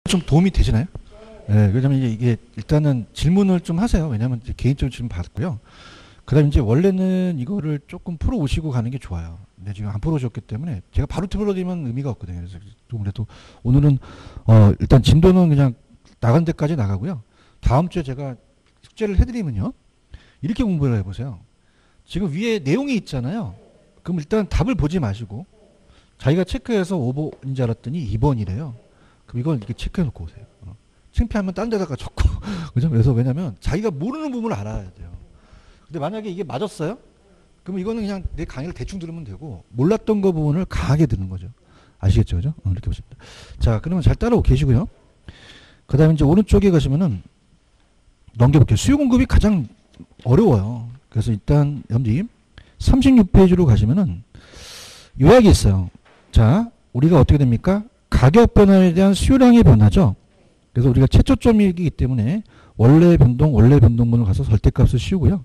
좀 도움이 되시나요? 네, 그러면 이게 일단은 질문을 좀 하세요. 왜냐하면 개인적으로 질문 받았고요. 그다음 이제 원래는 이거를 조금 풀어 오시고 가는 게 좋아요. 근데 지금 안 풀어 오셨기 때문에 제가 바로 풀어드리면 의미가 없거든요. 그래서 좀 그래도 오늘은 일단 진도는 그냥 나간 데까지 나가고요. 다음 주에 제가 숙제를 해드리면요. 이렇게 공부를 해보세요. 지금 위에 내용이 있잖아요. 그럼 일단 답을 보지 마시고 자기가 체크해서 5번인 줄 알았더니 2번이래요. 그럼 이걸 이렇게 체크해놓고 오세요. 창피하면 딴 데다가 적고 그죠? 그래서 왜냐면 자기가 모르는 부분을 알아야 돼요. 근데 만약에 이게 맞았어요? 그럼 이거는 그냥 내 강의를 대충 들으면 되고 몰랐던 거 부분을 강하게 듣는 거죠. 아시겠죠? 그죠? 이렇게 보십니다. 자, 그러면 잘 따라오고 계시고요. 그 다음에 이제 오른쪽에 가시면은 넘겨볼게요. 수요 공급이 가장 어려워요. 그래서 일단 여러분들 36페이지로 가시면은 요약이 있어요. 자, 우리가 어떻게 됩니까? 가격 변화에 대한 수요량의 변화죠. 그래서 우리가 최초점이기 때문에 원래 변동분을 가서 절대값을 씌우고요.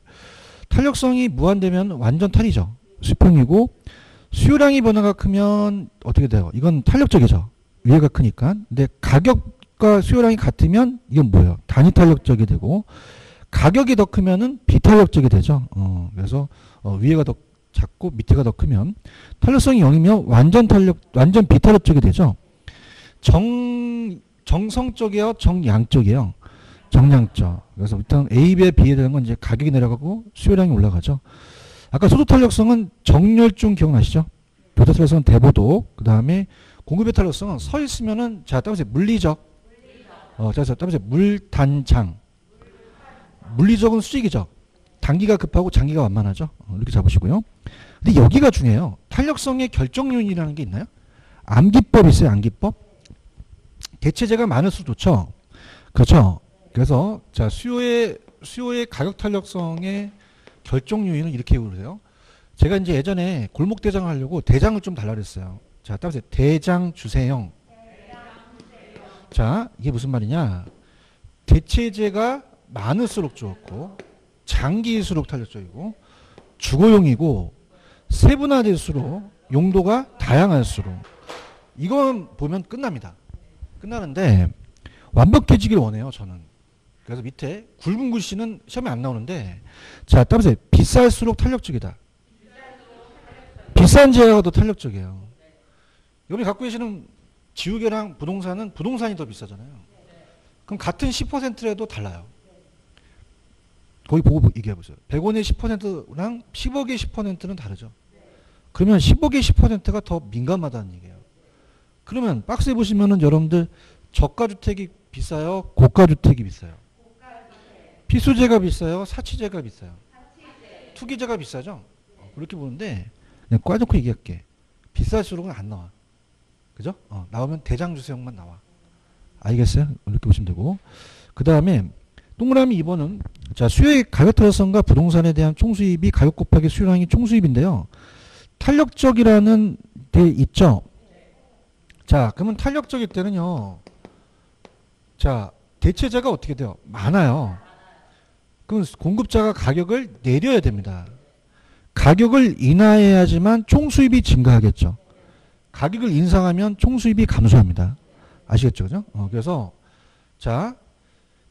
탄력성이 무한되면 완전 탈이죠. 수평이고 수요량이 변화가 크면 어떻게 돼요? 이건 탄력적이죠. 위에가 크니까. 근데 가격과 수요량이 같으면 이건 뭐예요? 단위 탄력적이 되고 가격이 더 크면은 비탄력적이 되죠. 그래서 위에가 더 작고 밑에가 더 크면 탄력성이 0이면 완전 비탄력적이 되죠. 정성적이에요? 정양적이에요? 정량적. 그래서 일단 A, B에 B에 대한 건 이제 가격이 내려가고 수요량이 올라가죠. 아까 소도 탄력성은 정렬중 기억나시죠? 교대 탄력성은 대보도. 그 다음에 공급의 탄력성은 서 있으면은 자, 따라서 물리적. 자, 따라서 물단장. 물리적은 수직이죠. 단기가 급하고 장기가 완만하죠. 이렇게 잡으시고요. 근데 여기가 중요해요. 탄력성의 결정 요인이라는 게 있나요? 암기법 있어요. 암기법. 대체재가 많을수록 좋죠. 그렇죠. 그래서 자, 수요의 가격 탄력성의 결정 요인은 이렇게 보세요. 제가 이제 예전에 골목 대장 하려고 대장을 좀 달라 그랬어요. 자, 따라서 대장 주세형. 자, 이게 무슨 말이냐? 대체재가 많을수록 좋고 장기일수록 탄력적이고 주거용이고 세분화될수록 용도가 다양할수록 이건 보면 끝납니다. 끝나는데 완벽해지길 원해요. 저는. 그래서 밑에 굵은 글씨는 시험에 안 나오는데 자, 따라서 비쌀수록 탄력적이다. 비싼 재화가 더 탄력적이에요. 여러분이 갖고 계시는 지우개랑 부동산은 부동산이 더 비싸잖아요. 그럼 같은 10%라도 달라요. 거기 보고 얘기해보세요. 100원의 10%랑 10억의 10%는 다르죠. 그러면 10억의 10%가 더 민감하다는 얘기예요. 그러면 박스에 보시면은 여러분들 저가주택이 비싸요? 고가주택이 비싸요? 피수재가 비싸요? 사치재가 비싸요? 투기재가 비싸죠? 그렇게 보는데 그냥 꽈놓고 얘기할게. 비쌀수록은 안 나와. 그죠? 나오면 대장주세형만 나와. 알겠어요? 이렇게 보시면 되고. 그 다음에 동그라미 2번은 자, 수요의 가격 탄력성과 부동산에 대한 총수입이 가격 곱하기 수요량이 총수입인데요. 탄력적이라는 게 있죠. 자, 그러면 탄력적일 때는요. 자, 대체자가 어떻게 돼요? 많아요. 그럼 공급자가 가격을 내려야 됩니다. 가격을 인하해야지만 총수입이 증가하겠죠. 가격을 인상하면 총수입이 감소합니다. 아시겠죠? 그죠? 그래서 자,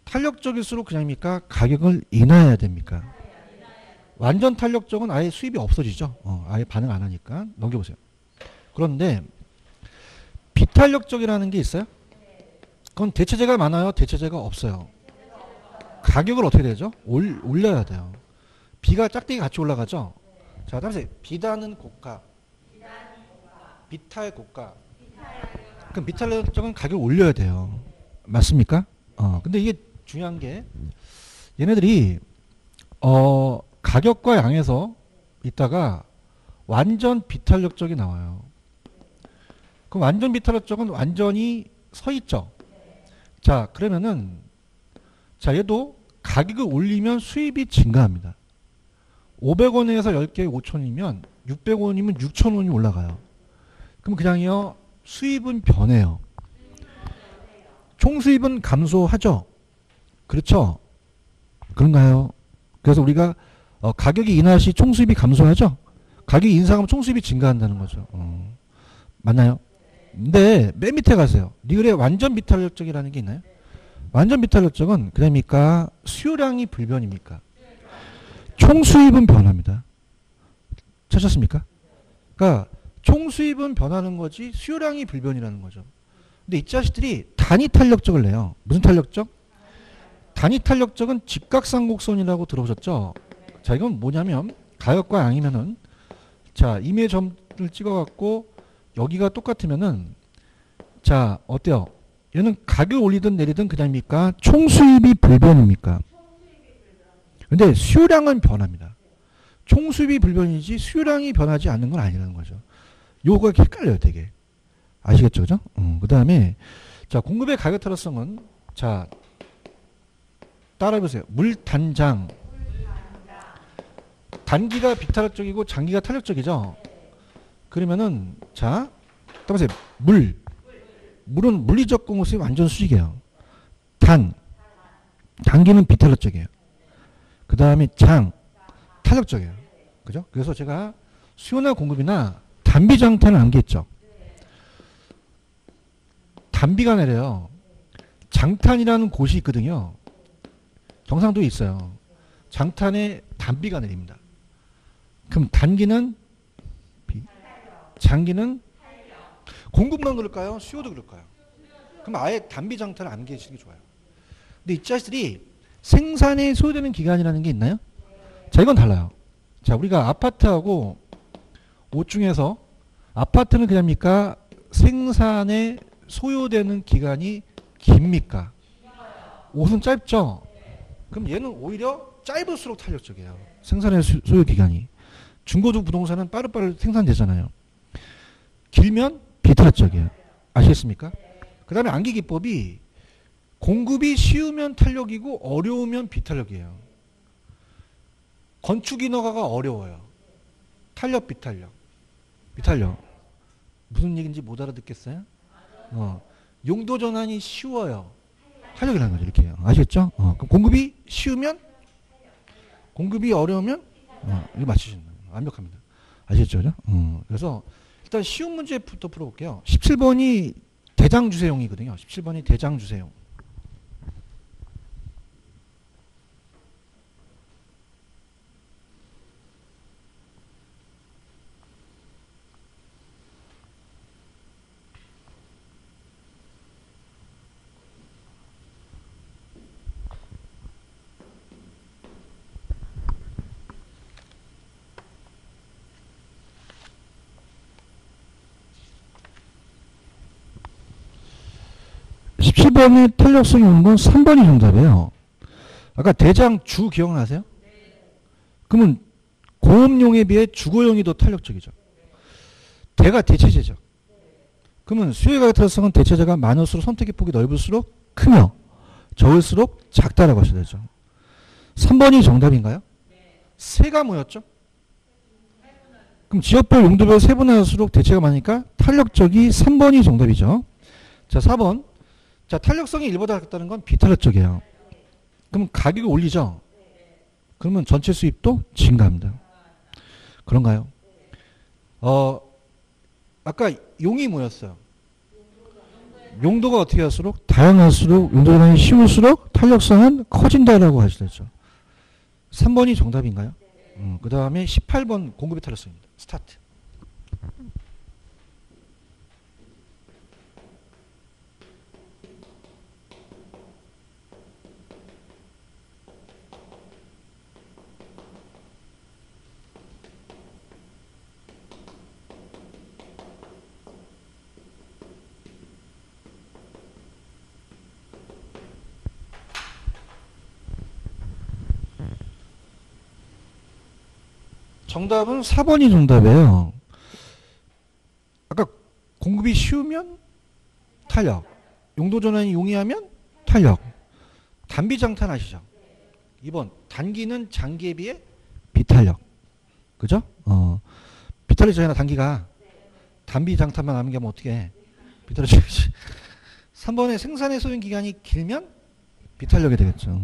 탄력적일수록 그냥입니까? 가격을 인하해야 됩니까? 완전 탄력적은 아예 수입이 없어지죠. 아예 반응 안 하니까. 넘겨보세요. 그런데 비탄력적이라는 게 있어요? 그건 대체재가 많아요? 대체재가 없어요? 가격을 어떻게 되죠? 올려야 돼요. 비가 짝대기 같이 올라가죠? 자, 다음에 비단은 고가, 비탈 고가. 그럼 비탄력적은 가격을 올려야 돼요. 맞습니까? 근데 이게 중요한 게 얘네들이 가격과 양에서 있다가 완전 비탄력적이 나와요. 그럼 완전 비탄력적은 완전히 서 있죠. 자, 그러면은 자, 얘도 가격을 올리면 수입이 증가합니다. 500원에서 10개에 5천원이면 600원이면 6천원이 올라가요. 그럼 그냥요, 수입은 변해요. 총수입은 감소하죠. 그렇죠? 그런가요? 그래서 우리가 가격이 인하 시 총수입이 감소하죠. 가격이 인상하면 총수입이 증가한다는 거죠. 맞나요? 근데 맨 밑에 가세요. 리을에 완전 비탄력적이라는 게 있나요? 완전 비탄력적은 그러니까 수요량이 불변입니까? 총수입은 변합니다. 찾았습니까? 그러니까 총수입은 변하는 거지 수요량이 불변이라는 거죠. 근데 이 자식들이 단위 탄력적을 내요. 무슨 탄력적? 단위 탄력적은 직각삼곡선이라고 들어보셨죠? 자, 이건 뭐냐면 가역과 양이면은 자, 임의 점을 찍어갖고 여기가 똑같으면은 자, 어때요? 얘는 가격을 올리든 내리든 그냥입니까? 총수입이 불변입니까? 근데 수요량은 변합니다. 총수입이 불변이지 수요량이 변하지 않는 건 아니라는 거죠. 요거가 헷갈려요, 되게. 아시겠죠, 그죠? 그 다음에 자, 공급의 가격 탄력성은 자, 따라해보세요. 물단장. 단기가 비탄력적이고 장기가 탄력적이죠. 그러면은 자, 따라보세요. 물은 물리적 공급수의 완전 수직이에요. 단기는 비탄력적이에요. 그 다음에 탄력적이에요. 그죠? 그래서 제가 수요나 공급이나 단비 장탄을 암기했죠. 단비가 내려요. 장탄이라는 곳이 있거든요. 경상도에 있어요. 장탄에 단비가 내립니다. 그럼 단기는 장기는 공급만 그럴까요? 수요도 그럴까요? 그럼 아예 단비 장탄을 암기해 주시는 게 좋아요. 근데 이 자식들이 생산에 소요되는 기간이라는 게 있나요? 자, 이건 달라요. 자, 우리가 아파트하고 옷 중에서 아파트는 그냥입니까? 생산에 소요되는 기간이 깁니까? 옷은 짧죠? 그럼 얘는 오히려 짧을수록 탄력적이에요. 생산의 소요 기간이. 중고도 부동산은 빠르빠르 생산되잖아요. 길면 비탄력적이에요. 아시겠습니까? 그 다음에 암기 기법이 공급이 쉬우면 탄력이고 어려우면 비탄력이에요. 건축 인허가가 어려워요. 탄력, 비탄력. 무슨 얘기인지 못 알아듣겠어요? 용도 전환이 쉬워요. 탄력이라는 거죠. 이렇게. 아시겠죠? 그럼 공급이 쉬우면 공급이 어려우면 이거 맞추시는 거예요. 완벽합니다. 아시겠죠? 그래서 일단 쉬운 문제부터 풀어볼게요. 17번이 대장주세용이거든요. 17번이 대장주세용. 번 의 탄력성이 오는 건 3번이 정답이에요. 아까 대장주 기억나세요? 그러면 고음용에 비해 주고용이 더 탄력적이죠. 대가 대체제죠. 그러면 수요의 가격 탄력성은 대체제가 많을수록 선택의 폭이 넓을수록 크며 적을수록 작다라고 하셔야 되죠. 3번이 정답인가요? 세가 뭐였죠? 그럼 지역별 용도별 세분화할수록 대체가 많으니까 탄력적이 3번이 정답이죠. 자, 4번. 자, 탄력성이 1보다 작다는 건 비탄력적이에요. 그럼 가격을 올리죠. 그러면 전체 수입도 증가합니다. 그런가요? 아까 용이 뭐였어요? 용도가 어떻게 할수록 다양할수록 용도 전환이 쉬울수록 탄력성은 커진다라고 하시죠. 3번이 정답인가요? 그 다음에 18번 공급의 탄력성입니다. 스타트. 정답은 4번이 정답이에요. 아까 공급이 쉬우면 탄력, 용도 전환이 용이하면 탄력. 단비 장탄 아시죠? 2번 단기는 장기에 비해 비탄력. 그죠? 비탄력적이나 단기가 단비 장탄만 남기면 어떻게 해? 비탄력적이지. 3번에 생산의 소요 기간이 길면 비탄력이 되겠죠.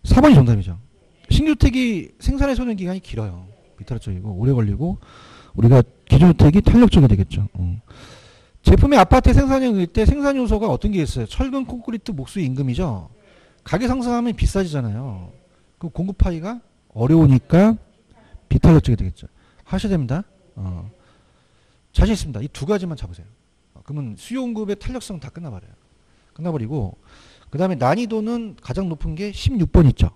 4번이 정답이죠. 신주택이 생산의 소요 기간이 길어요. 비탄력적이고 오래 걸리고 우리가 기존주택이 탄력적이 되겠죠. 제품의 아파트 생산형일 때 생산 요소가 어떤 게 있어요? 철근, 콘크리트, 목수, 임금이죠. 가격 상승하면 비싸지잖아요. 그 공급하기가 어려우니까 비탄력적이 되겠죠. 하셔야 됩니다. 자신 있습니다. 이 두 가지만 잡으세요. 그러면 수요 공급의 탄력성 다 끝나버려요. 끝나버리고 그 다음에 난이도는 가장 높은 게 16번 있죠.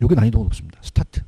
요게 난이도가 높습니다. 스타트.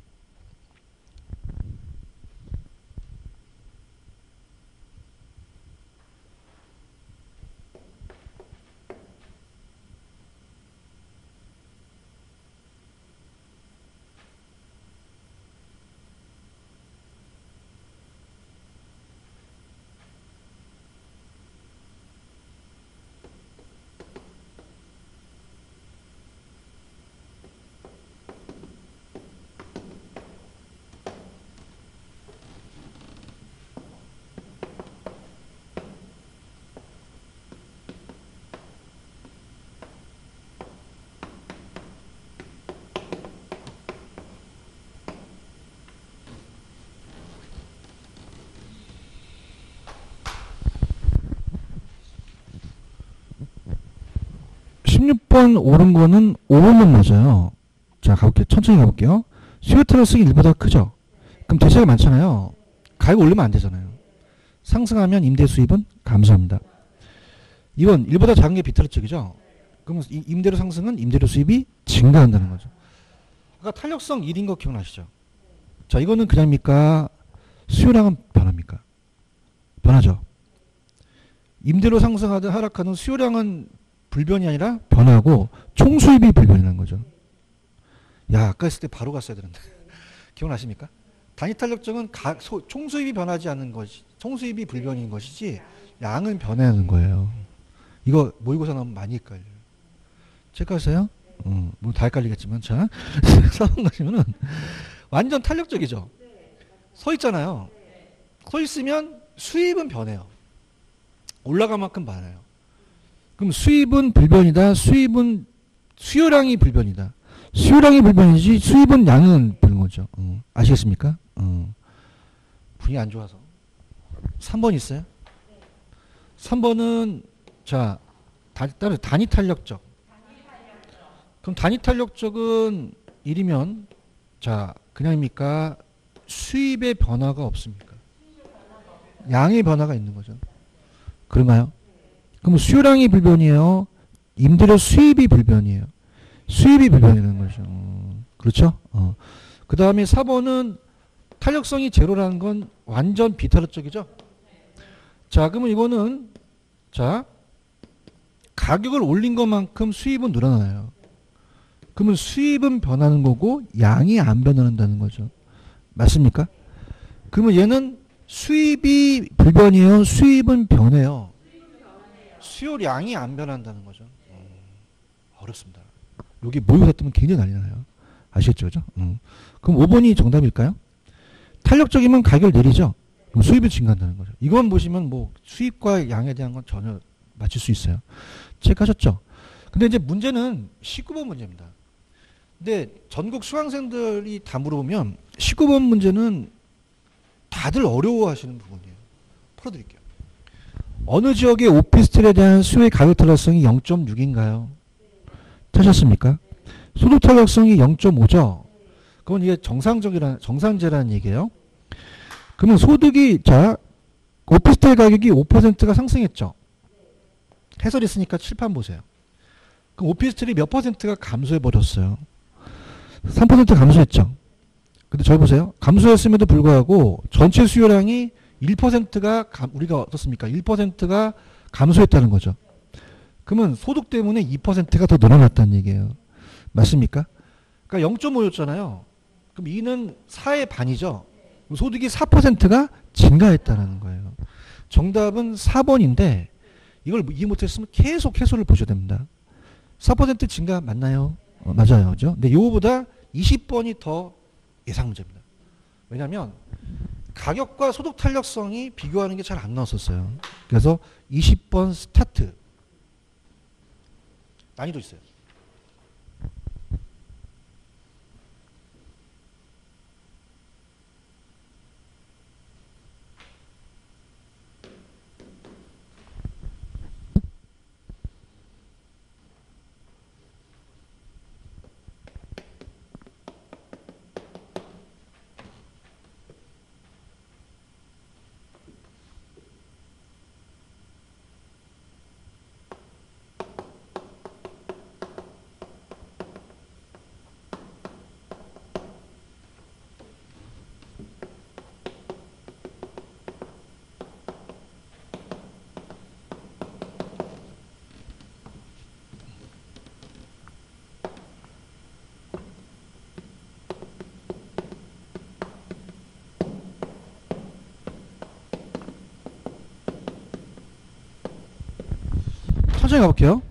십육 번 오른 거는 5번만 맞아요. 자, 가볼게요. 천천히 가볼게요. 수요 탄력성이 1보다 크죠? 그럼 대체가 많잖아요. 가격 올리면 안 되잖아요. 상승하면 임대 수입은 감소합니다. 이건 1보다 작은 게 비탈 쪽이죠? 그러면 임대료 상승은 임대료 수입이 증가한다는 거죠. 아까 탄력성 1인 거 기억나시죠? 자, 이거는 그냥입니까? 수요량은 변합니까? 변하죠. 임대료 상승하든 하락하든 수요량은 불변이 아니라 변하고 총수입이 불변이라는 거죠. 야, 아까 했을 때 바로 갔어야 되는데. 기억나십니까? 단위 탄력적은 총수입이 변하지 않는 것이, 총수입이 불변인 것이지 양은 변하는 거예요. 이거 모의고사 나오면 많이 헷갈려요. 체크하세요? 뭐 다 헷갈리겠지만, 자, 사원 가시면은 완전 탄력적이죠? 서 있잖아요. 서 있으면 수입은 변해요. 올라갈 만큼 많아요. 그럼 수입은 불변이다. 수입은 수요량이 불변이다. 수요량이 불변이지 수입은 양은 불는 거죠. 아시겠습니까? 분위기 안 좋아서. 3번 있어요? 3번은 자, 따로 단위 탄력적. 그럼 단위 탄력적은 1이면 자, 그냥입니까? 수입의 변화가 없습니까? 양의 변화가 있는 거죠. 그런가요? 그럼 수요량이 불변이에요. 임대료 수입이 불변이에요. 수입이 불변이라는 거죠. 그렇죠? 그 다음에 4번은 탄력성이 제로라는 건 완전 비탄력적이죠? 자, 그러면 이거는 자, 가격을 올린 것만큼 수입은 늘어나요. 그러면 수입은 변하는 거고 양이 안 변한다는 거죠. 맞습니까? 그러면 얘는 수입이 불변이에요. 수입은 변해요. 수요량이 안 변한다는 거죠. 어렵습니다. 여기 모의고사 뜨면 굉장히 난리 나요. 아시겠죠? 그죠? 그럼 5번이 정답일까요? 탄력적이면 가격을 내리죠. 그럼 수입이 증가한다는 거죠. 이건 보시면 뭐 수입과 양에 대한 건 전혀 맞출 수 있어요. 체크하셨죠? 근데 이제 문제는 19번 문제입니다. 근데 전국 수강생들이 다 물어보면 19번 문제는 다들 어려워하시는 부분이에요. 풀어드릴게요. 어느 지역의 오피스텔에 대한 수요의 가격 탄력성이 0.6인가요? 찾았습니까? 소득 탄력성이 0.5죠? 그건 이게 정상제라는 얘기예요. 그러면 소득이, 자, 오피스텔 가격이 5%가 상승했죠? 해설이 있으니까 칠판 보세요. 그럼 오피스텔이 몇 %가 감소해버렸어요? 3% 감소했죠? 근데 저기 보세요. 감소했음에도 불구하고 전체 수요량이 1%가 우리가 어떻습니까? 1%가 감소했다는 거죠. 그러면 소득 때문에 2%가 더 늘어났다는 얘기예요. 맞습니까? 그러니까 0.5였잖아요. 그럼 2는 4의 반이죠. 소득이 4%가 증가했다는 거예요. 정답은 4번인데 이걸 이해 못했으면 계속 해설을 보셔야 됩니다. 4% 증가 맞나요? 맞아요. 그죠? 근데 이거보다 20번이 더 예상 문제입니다. 왜냐하면 가격과 소득 탄력성이 비교하는 게 잘 안 나왔었어요. 그래서 20번 스타트. 난이도 있어요. 천천히 가볼게요.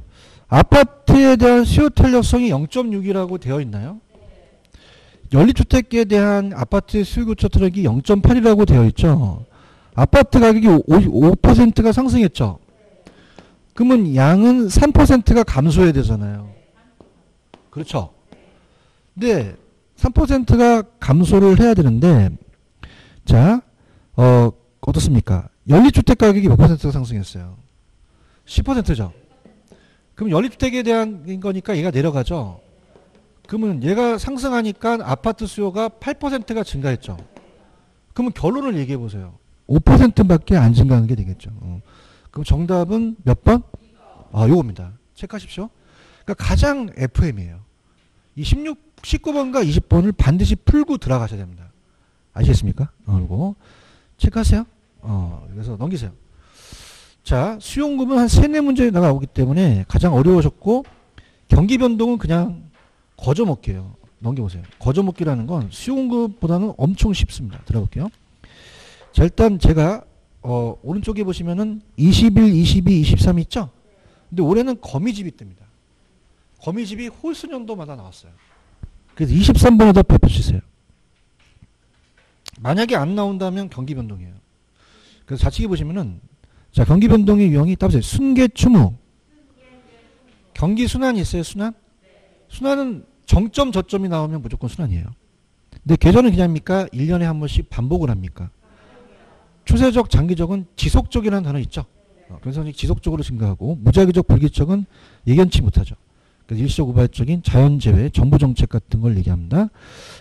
아파트에 대한 수요 탄력성이 0.6이라고 되어 있나요? 연립주택에 대한 아파트 수요 교체 탄력이 0.8이라고 되어 있죠. 아파트 가격이 5%가 상승했죠. 그러면 양은 3%가 감소해야 되잖아요. 그렇죠. 근데 3%가 감소를 해야 되는데, 자, 어떻습니까? 연립주택 가격이 몇 퍼센트가 상승했어요? 10%죠. 그럼 연립주택에 대한 거니까 얘가 내려가죠. 그러면 얘가 상승하니까 아파트 수요가 8%가 증가했죠. 그러면 결론을 얘기해 보세요. 5%밖에 안 증가하는 게 되겠죠. 그럼 정답은 몇 번? 요겁니다. 체크하십시오. 그러니까 가장 FM이에요. 이 19번과 20번을 반드시 풀고 들어가셔야 됩니다. 아시겠습니까? 그리고 체크하세요. 그래서 넘기세요. 자, 수용금은 한 3, 4문제 나오기 때문에 가장 어려우셨고, 경기 변동은 그냥 거저먹기예요. 넘겨보세요. 거저먹기라는 건 수용금보다는 엄청 쉽습니다. 들어볼게요. 자, 일단 제가 오른쪽에 보시면은 21, 22, 23 있죠? 근데 올해는 거미집이 뜹니다. 거미집이 홀수년도마다 나왔어요. 그래서 23번에다 펴주세요. 만약에 안 나온다면 경기 변동이에요. 그래서 좌측에 보시면은, 자, 경기 변동의 유형이 따보세요. 순계 추무. 경기 순환이 있어요, 순환? 순환은 정점 저점이 나오면 무조건 순환이에요. 근데 계절은 그냥입니까? 1년에 한 번씩 반복을 합니까? 추세적, 장기적은 지속적이라는 단어 있죠? 그래서 지속적으로 증가하고, 무작위적, 불규칙적은 예견치 못하죠. 그래서 일시적, 우발적인 자연재해, 정부정책 같은 걸 얘기합니다.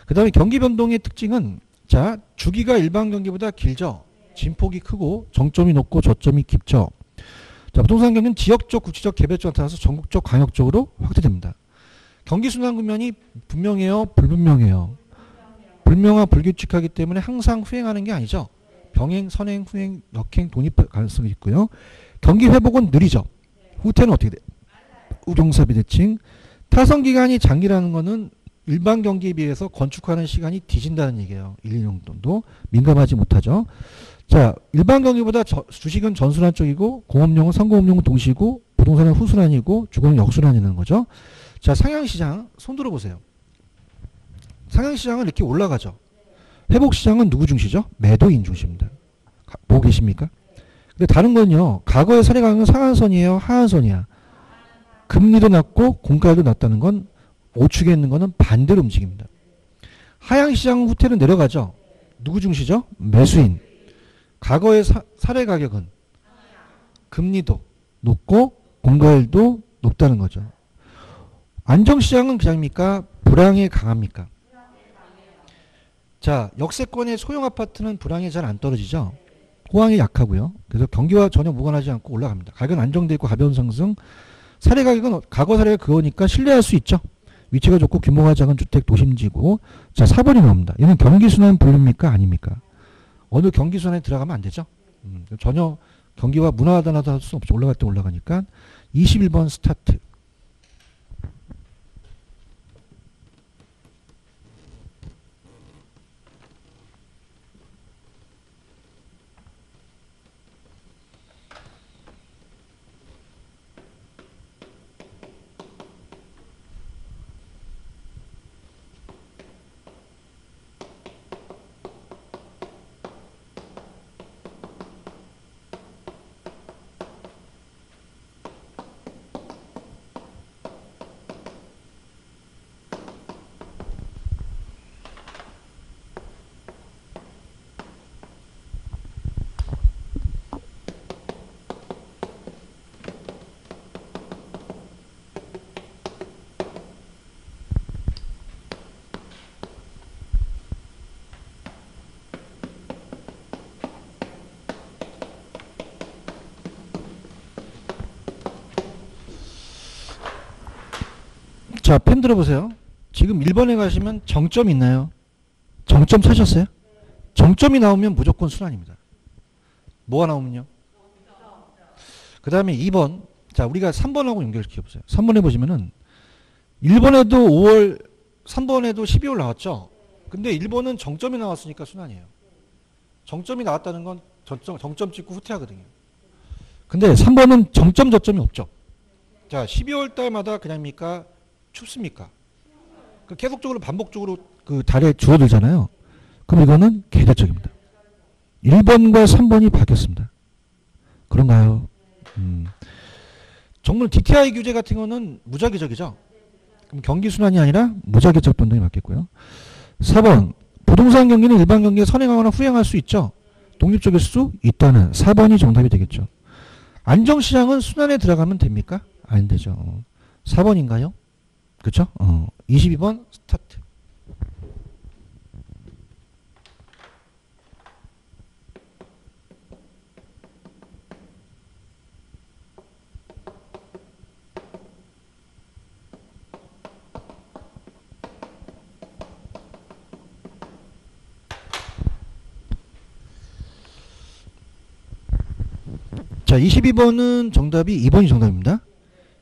그 다음에 경기 변동의 특징은, 자, 주기가 일반 경기보다 길죠? 진폭이 크고, 정점이 높고, 저점이 깊죠? 자, 부동산 경기는 지역적, 국지적, 개별적 나타나서 전국적, 광역적으로 확대됩니다. 경기 순환 국면이 분명해요? 불분명해요? 불명하고 불규칙하기 때문에 항상 후행하는 게 아니죠. 병행, 선행, 후행, 역행, 독립할 가능성이 있고요. 경기 회복은 느리죠. 후퇴는 어떻게 돼? 우경사 비대칭. 타선 기간이 장기라는 거는 일반 경기에 비해서 건축하는 시간이 뒤진다는 얘기예요. 1, 2년 정도 민감하지 못하죠. 자, 일반 경기보다 주식은 전순환 쪽이고, 공업용은 선공업용은 동시고, 부동산은 후순환이고, 주거는 역순환이라는 거죠. 자, 상향시장 손 들어보세요. 상향시장은 이렇게 올라가죠. 회복시장은 누구 중시죠? 매도인 중시입니다. 보고 계십니까? 근데 다른 건요. 과거의 사례 강은 상한선이에요? 하한선이야? 금리도 낮고 공가도 낮다는 건 우측에 있는 거는 반대로 움직입니다. 하향시장 후퇴는 내려가죠. 누구 중시죠? 매수인. 과거의 사례 가격은 금리도 높고 공가율도 높다는 거죠. 안정시장은 그냥입니까? 불황에 강합니까? 자, 역세권의 소형 아파트는 불황에 잘 안 떨어지죠. 호황이 약하고요. 그래서 경기와 전혀 무관하지 않고 올라갑니다. 가격은 안정되어 있고 가벼운 상승. 사례 가격은 과거 사례가 그거니까 신뢰할 수 있죠. 위치가 좋고 규모가 작은 주택 도심지고. 자, 4번이 나옵니다. 얘는 경기순환 분류입니까? 아닙니까? 어느 경기순환에 들어가면 안 되죠. 전혀 경기와 무난하다나도 할 수 없죠. 올라갈 때 올라가니까. 21번 스타트. 자, 펜 들어보세요. 지금 1번에 가시면 정점 있나요? 정점 찾으셨어요? 정점이 나오면 무조건 순환입니다. 뭐가 나오면요? 그 다음에 2번. 자, 우리가 3번하고 연결시켜보세요. 3번에 보시면은 1번에도 5월, 3번에도 12월 나왔죠? 근데 1번은 정점이 나왔으니까 순환이에요. 정점이 나왔다는 건 정점 찍고 후퇴하거든요. 근데 3번은 정점 저점이 없죠. 자, 12월 달마다 그냥입니까? 춥습니까? 그 계속적으로 반복적으로 그 달에 주어들잖아요. 그럼 이거는 계절적입니다. 1번과 3번이 바뀌었습니다. 그런가요? 정말 DTI 규제 같은 거는 무자기적이죠. 그럼 경기 순환이 아니라 무자기적 변동이 맞겠고요. 4번 부동산 경기는 일반 경기에 선행하거나 후행할 수 있죠. 독립적일 수 있다는 4번이 정답이 되겠죠. 안정시장은 순환에 들어가면 됩니까? 안 되죠. 4번인가요? 그렇죠? 22번 스타트. 자, 22번은 정답이 2번이 정답입니다.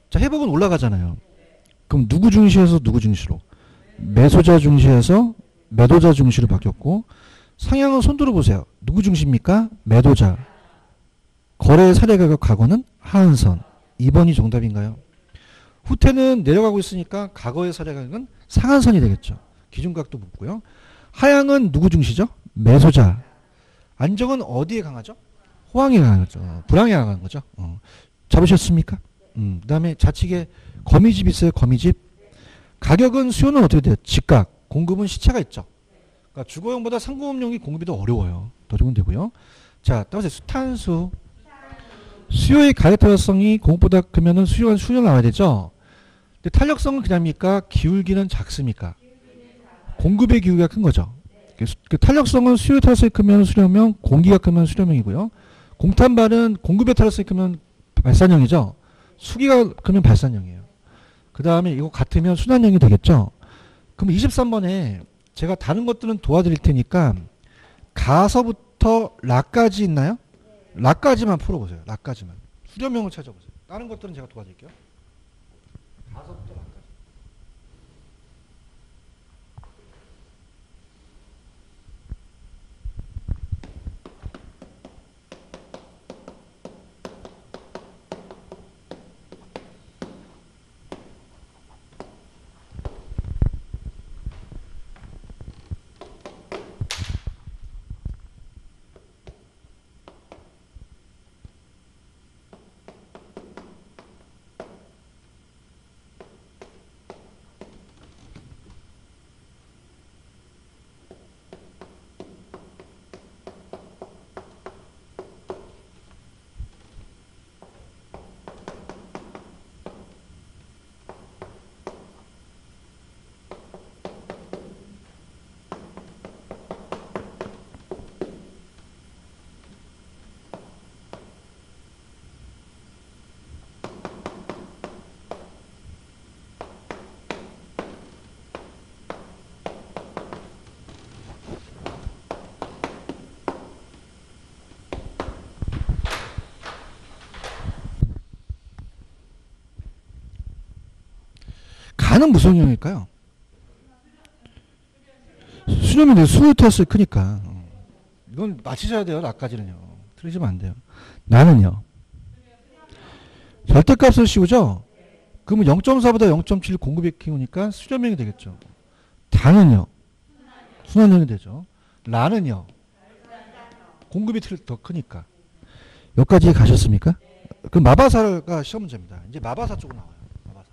자, 회복은 올라가잖아요. 그럼 누구 중시에서 누구 중시로? 매수자 중시에서 매도자 중시로 바뀌었고, 상향은 손 들어보세요. 누구 중시입니까? 매도자. 거래 사례 가격 과거는 하한선. 2번이 정답인가요? 후퇴는 내려가고 있으니까 과거의 사례 가격은 상한선이 되겠죠. 기준각도 묻고요. 하향은 누구 중시죠? 매수자. 안정은 어디에 강하죠? 호황에 강한 거죠. 불황에 강한 거죠. 잡으셨습니까? 그 다음에 좌측에 거미집 있어요. 거미집. 가격은 수요는 어떻게 돼요? 직각. 공급은 시차가 있죠. 그러니까 주거용보다 상공업용이 공급이 더 어려워요. 더 좋은 되고요. 자, 따라서 수탄수. 수요의 가격 탄력성이 공급보다 크면은 수요가 나와야 되죠. 근데 탄력성은 그냥입니까? 기울기는 작습니까? 공급의 기울기가 큰 거죠. 그 탄력성은 수요의 탄력성이 크면 수렴형, 공기가 크면 수렴형이고요. 공탄발은 공급의 탄력성이 크면 발산형이죠. 수기가 크면 발산형이에요. 그 다음에 이거 같으면 순환형이 되겠죠. 그럼 23번에 제가 다른 것들은 도와드릴 테니까 가서부터 라까지 있나요? 라까지만 풀어보세요. 라까지만. 수렴형을 찾아보세요. 다른 것들은 제가 도와드릴게요. 가서부터 라까지. 가는 무슨 형일까요? 수렴인데 수요태였어요. 크니까. 이건 맞히셔야 돼요. 나까지는요. 틀리시면 안 돼요. 나는요. 절대값을 씌우죠? 그러면 0.4보다 0.7 공급이 키우니까 수렴형이 되겠죠. 다는요. 순환형이 되죠. 라는요. 공급이 더 크니까. 여기까지 가셨습니까? 그 마바사가 시험 문제입니다. 이제 마바사 쪽으로 나와요. 마바사.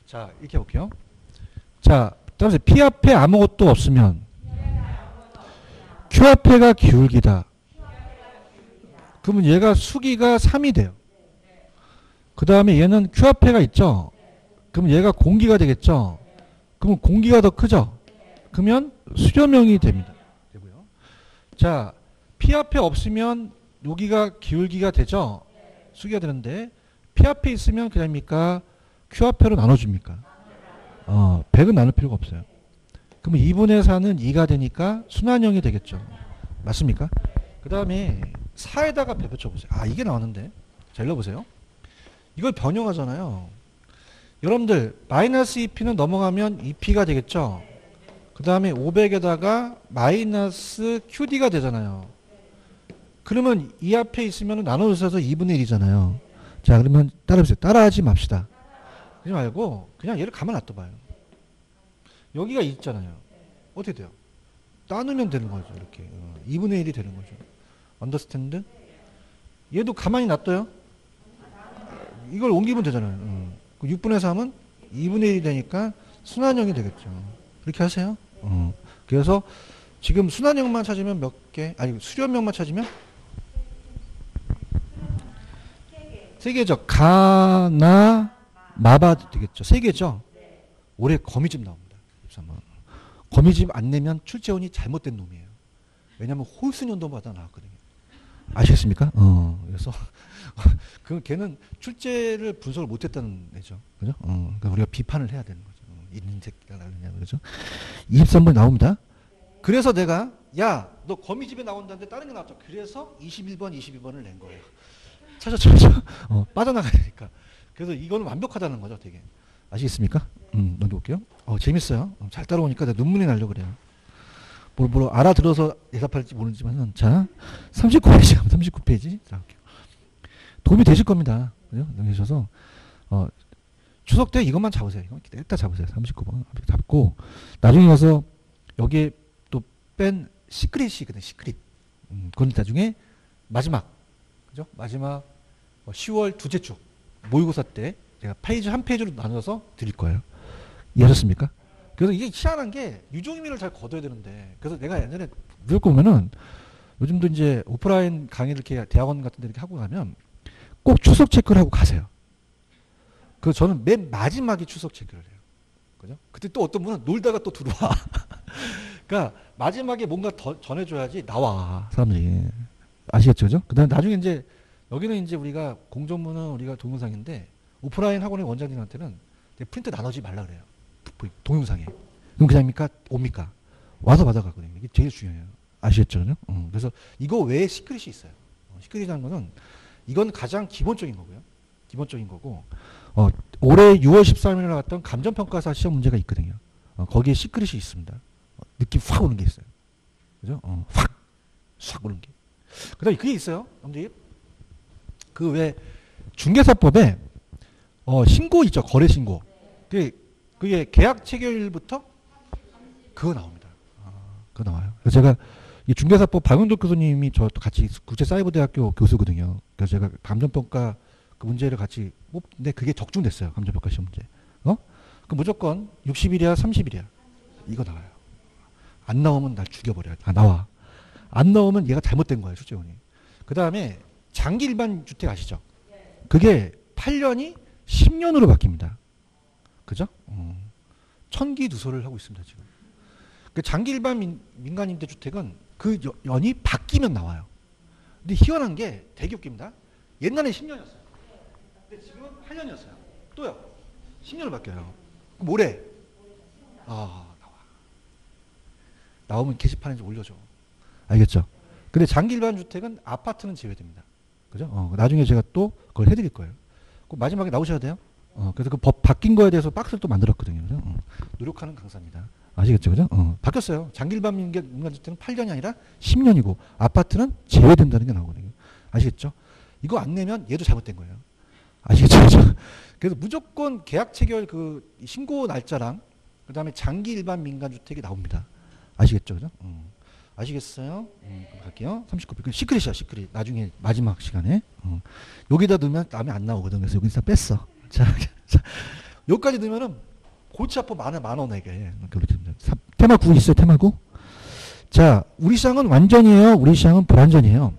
자, 이렇게 볼게요. 자, 따라서 P 앞에 아무것도 없으면 Q 앞에가 기울기다. 그러면 얘가 수기가 3이 돼요. 그 다음에 얘는 Q 앞에가 있죠. 그러면 얘가 공기가 되겠죠. 그러면 공기가 더 크죠. 그러면 수렴형이 됩니다. 되고요. 자, P 앞에 없으면 여기가 기울기가 되죠. 수기가 되는데 P 앞에 있으면 그냥입니까? Q 앞에로 나눠줍니까? 100은 나눌 필요가 없어요. 그러면 2분의 4는 2가 되니까 순환형이 되겠죠. 맞습니까? 그 다음에 4에다가 배 붙여보세요. 아, 이게 나왔는데. 자, 읽어보세요. 이걸 변형하잖아요. 여러분들 마이너스 2p는 넘어가면 2p가 되겠죠. 그 다음에 500에다가 마이너스 qd가 되잖아요. 그러면 이 앞에 있으면 나눠서 2분의 1이잖아요. 자, 그러면 따라해보세요. 따라하지 맙시다. 그러지 말고 그냥 얘를 가만 놔둬봐요. 여기가 있잖아요. 어떻게 돼요? 따누면 되는 거죠. 이렇게 2분의 1이 되는 거죠. 언더스탠드? 얘도 가만히 놔둬요. 이걸 옮기면 되잖아요. 6분의 3은 2분의 1이 되니까 순환형이 되겠죠. 그렇게 하세요. 그래서 지금 순환형만 찾으면 몇 개? 아니 수렴형만 찾으면 3개죠. 가나 마바 되겠죠. 3개죠. 올해 거미집 나옵니다. 13번. 거미집 안 내면 출제원이 잘못된 놈이에요. 왜냐하면 홀수년도마다 나왔거든요. 아시겠습니까? 그래서 걔는 출제를 분석을 못했다는 애죠. 그죠? 그러니까 우리가 비판을 해야 되는 거죠. 이런 새끼가 나느냐, 그죠? 23번 나옵니다. 그래서 내가 야, 너 거미집에 나온다는데 다른 게 나왔죠. 그래서 21번, 22번을 낸 거예요. 찾았죠. 빠져나가야 되니까. 그래서 이거는 완벽하다는 거죠, 되게. 아시겠습니까? 넘겨볼게요. 재밌어요. 잘 따라오니까 내가 눈물이 나려고 그래요. 뭘 알아들어서 대답할지 모르지만은, 자, 39페이지, 39페이지. 자, 도움이 되실 겁니다. 그죠? 넘기셔서, 추석 때 이것만 잡으세요. 이거 일단 잡으세요. 39번. 잡고, 나중에 가서, 여기에 또 뺀 시크릿이 있거든요. 시크릿. 그건 나중에 마지막, 그죠? 마지막 10월 두째 주 모의고사 때 제가 페이지 한 페이지로 나눠서 드릴 거예요. 이해하셨습니까? 그래서 이게 희한한 게 유종의미를 잘 거둬야 되는데, 그래서 내가 예전에 무조건 보면은 요즘도 이제 오프라인 강의를 이렇게 대학원 같은 데 이렇게 하고 가면 꼭 추석 체크를 하고 가세요. 그래서 저는 맨 마지막에 추석 체크를 해요. 그죠? 그때 또 어떤 분은 놀다가 또 들어와. 그러니까 마지막에 뭔가 더 전해줘야지 나와, 사람들이. 아시겠죠? 그죠? 그 다음에 나중에 이제 여기는 이제 우리가 공전문은 우리가 동영상인데 오프라인 학원의 원장님한테는 프린트 나누지 말라 그래요. 동영상에. 그럼 그냥입니까? 옵니까? 와서 받아가거든요. 이게 제일 중요해요. 아시겠죠? 그죠? 그래서 이거 외에 시크릿이 있어요. 시크릿이라는 거는 이건 가장 기본적인 거고요. 기본적인 거고, 올해 6월 13일에 나왔던 감정평가사 시험 문제가 있거든요. 거기에 시크릿이 있습니다. 느낌 확 오는 게 있어요. 그죠? 싹 오는 게. 그 다음에 그게 있어요. 여러분들. 그 왜 중개사법에 신고 있죠. 거래 신고. 그게 계약 체결일부터 그거 나옵니다. 그거 나와요. 그래서 제가 이 중개사법 박은덕 교수님이 저도 같이 국제사이버대학교 교수거든요. 그래서 제가 감정평가 그 문제를 같이 뽑는데 그게 적중됐어요. 감정평가 시험 문제. 그 무조건 60일이야 30일이야. 이거 나와요. 안 나오면 날 죽여버려요. 나와. 안 나오면 얘가 잘못된 거예요. 출제원이. 그 다음에 장기 일반 주택 아시죠? 그게 8년이 10년으로 바뀝니다. 그죠? 천기누설을 하고 있습니다. 지금. 그 장기 일반 민간임대 주택은 그 연이 바뀌면 나와요. 근데 희한한 게 되게 웃깁니다. 옛날에 10년이었어요. 근데 지금은 8년이었어요. 또요. 10년을 바뀌어요. 그럼 올해 나와. 나오면 게시판에 좀 올려줘. 알겠죠? 근데 장기 일반 주택은 아파트는 제외됩니다. 그죠? 나중에 제가 또 그걸 해드릴 거예요. 꼭 마지막에 나오셔야 돼요. 그래서 그 법 바뀐 거에 대해서 박스를 또 만들었거든요. 그죠? 노력하는 강사입니다. 아시겠죠? 그죠? 바뀌었어요. 장기 일반 민간 주택은 8년이 아니라 10년이고 아파트는 제외된다는 게 나오거든요. 아시겠죠? 이거 안 내면 얘도 잘못된 거예요. 아시겠죠? 그죠? 그래서 무조건 계약 체결 그 신고 날짜랑 그 다음에 장기 일반 민간 주택이 나옵니다. 아시겠죠? 그죠? 아시겠어요? 그럼 갈게요. 39분. 시크릿이야, 시크릿. 나중에 마지막 시간에. 여기다 넣으면 다음에 안 나오거든. 그래서 여기서 뺐어. 자, 여기까지 넣으면은 골치 아파 만원에게. 테마 9 있어요, 테마 9? 자, 우리 시장은 완전이에요? 우리 시장은 불완전이에요?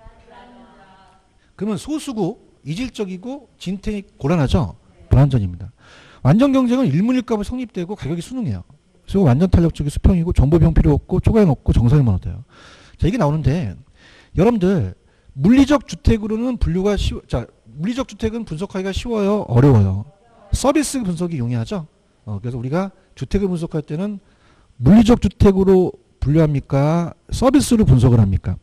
그러면 소수고, 이질적이고, 진퇴이 고란하죠? 불완전입니다. 완전 경쟁은 일문일값을 성립되고 가격이 순응해요. 그리고 완전 탄력적인 수평이고 정보 비용 필요 없고 초과형 없고 정상이만 얻어요. 자, 이게 나오는데 여러분들 물리적 주택으로는 분류가 자, 물리적 주택은 분석하기가 쉬워요, 어려워요? 서비스 분석이 용이하죠. 그래서 우리가 주택을 분석할 때는 물리적 주택으로 분류합니까? 서비스로 분석을 합니까?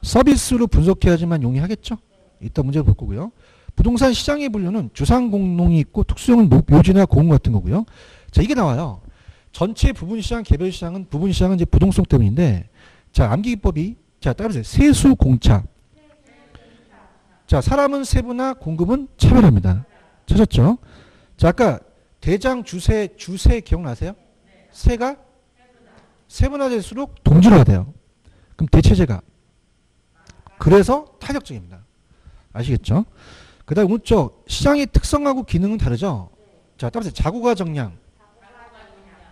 서비스로 분석해야지만 용이하겠죠. 이따 문제를 볼 거고요. 부동산 시장의 분류는 주상 공농이 있고 특수형은 묘지나 공원 같은 거고요. 자, 이게 나와요. 전체 부분 시장, 개별 시장은 부분 시장은 이제 부동성 때문인데, 자, 암기 기법이 자 따라보세요. 세수 공차. 자, 사람은 세분화, 공급은 차별합니다. 찾았죠? 자, 아까 대장 주세 기억나세요? 세가 세분화될수록 동질화가 돼요. 그럼 대체제가. 그래서 타격적입니다. 아시겠죠? 그 다음에 오른쪽 시장의 특성하고 기능은 다르죠? 자, 따라서 자구가 정량.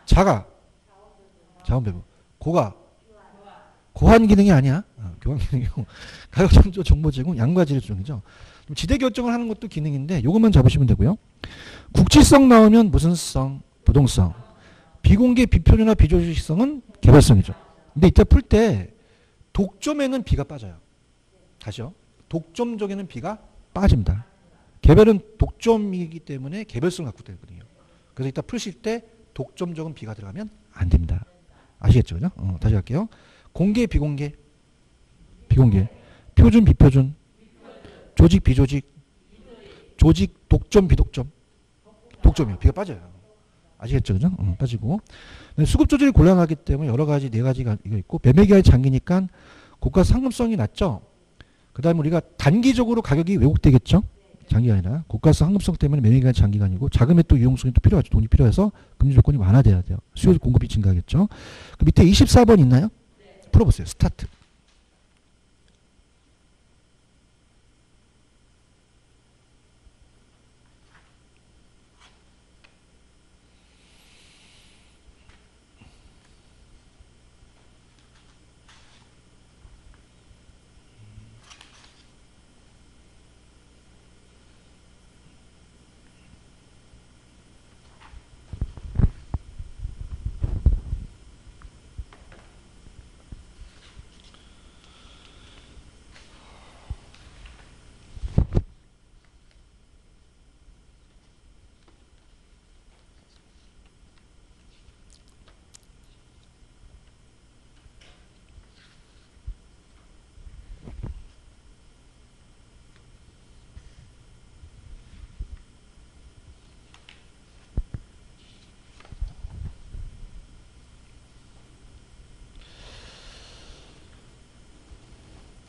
자가. 자원배분. 고가. 고환 기능이 아니야. 교환 기능이고. 가격 정조 정보 제공 양가지를 조정이죠. 지대 결정을 하는 것도 기능인데 이것만 잡으시면 되고요. 국지성 나오면 무슨 성? 부동성. 비공개 비표준화 비조직성은 개별성이죠. 근데 이때 풀 때 독점에는 B가 빠져요. 다시요. 독점적에는 B가 빠집니다. 개별은 독점이기 때문에 개별성을 갖고 되거든요. 그래서 이따 풀실 때 독점적은 B가 들어가면 안 됩니다. 아시겠죠? 그죠? 다시 할게요. 공개 비공개. 비공개. 표준 비표준. 조직 비조직. 조직 독점 비독점. 독점이요. B가 빠져요. 아시겠죠? 그죠? 빠지고. 수급 조절이 곤란하기 때문에 여러 가지, 네 가지가 이거 있고, 매매기간이 장기니까 고가 상금성이 낮죠? 그 다음에 우리가 단기적으로 가격이 왜곡되겠죠? 장기가 아니라. 고가성 상금성 때문에 매매기간이 장기간이고, 자금의 또 유용성이 또 필요하죠. 돈이 필요해서 금리 조건이 완화돼야 돼요. 수요 공급이 증가하겠죠? 그 밑에 24번 있나요? 풀어보세요. 스타트.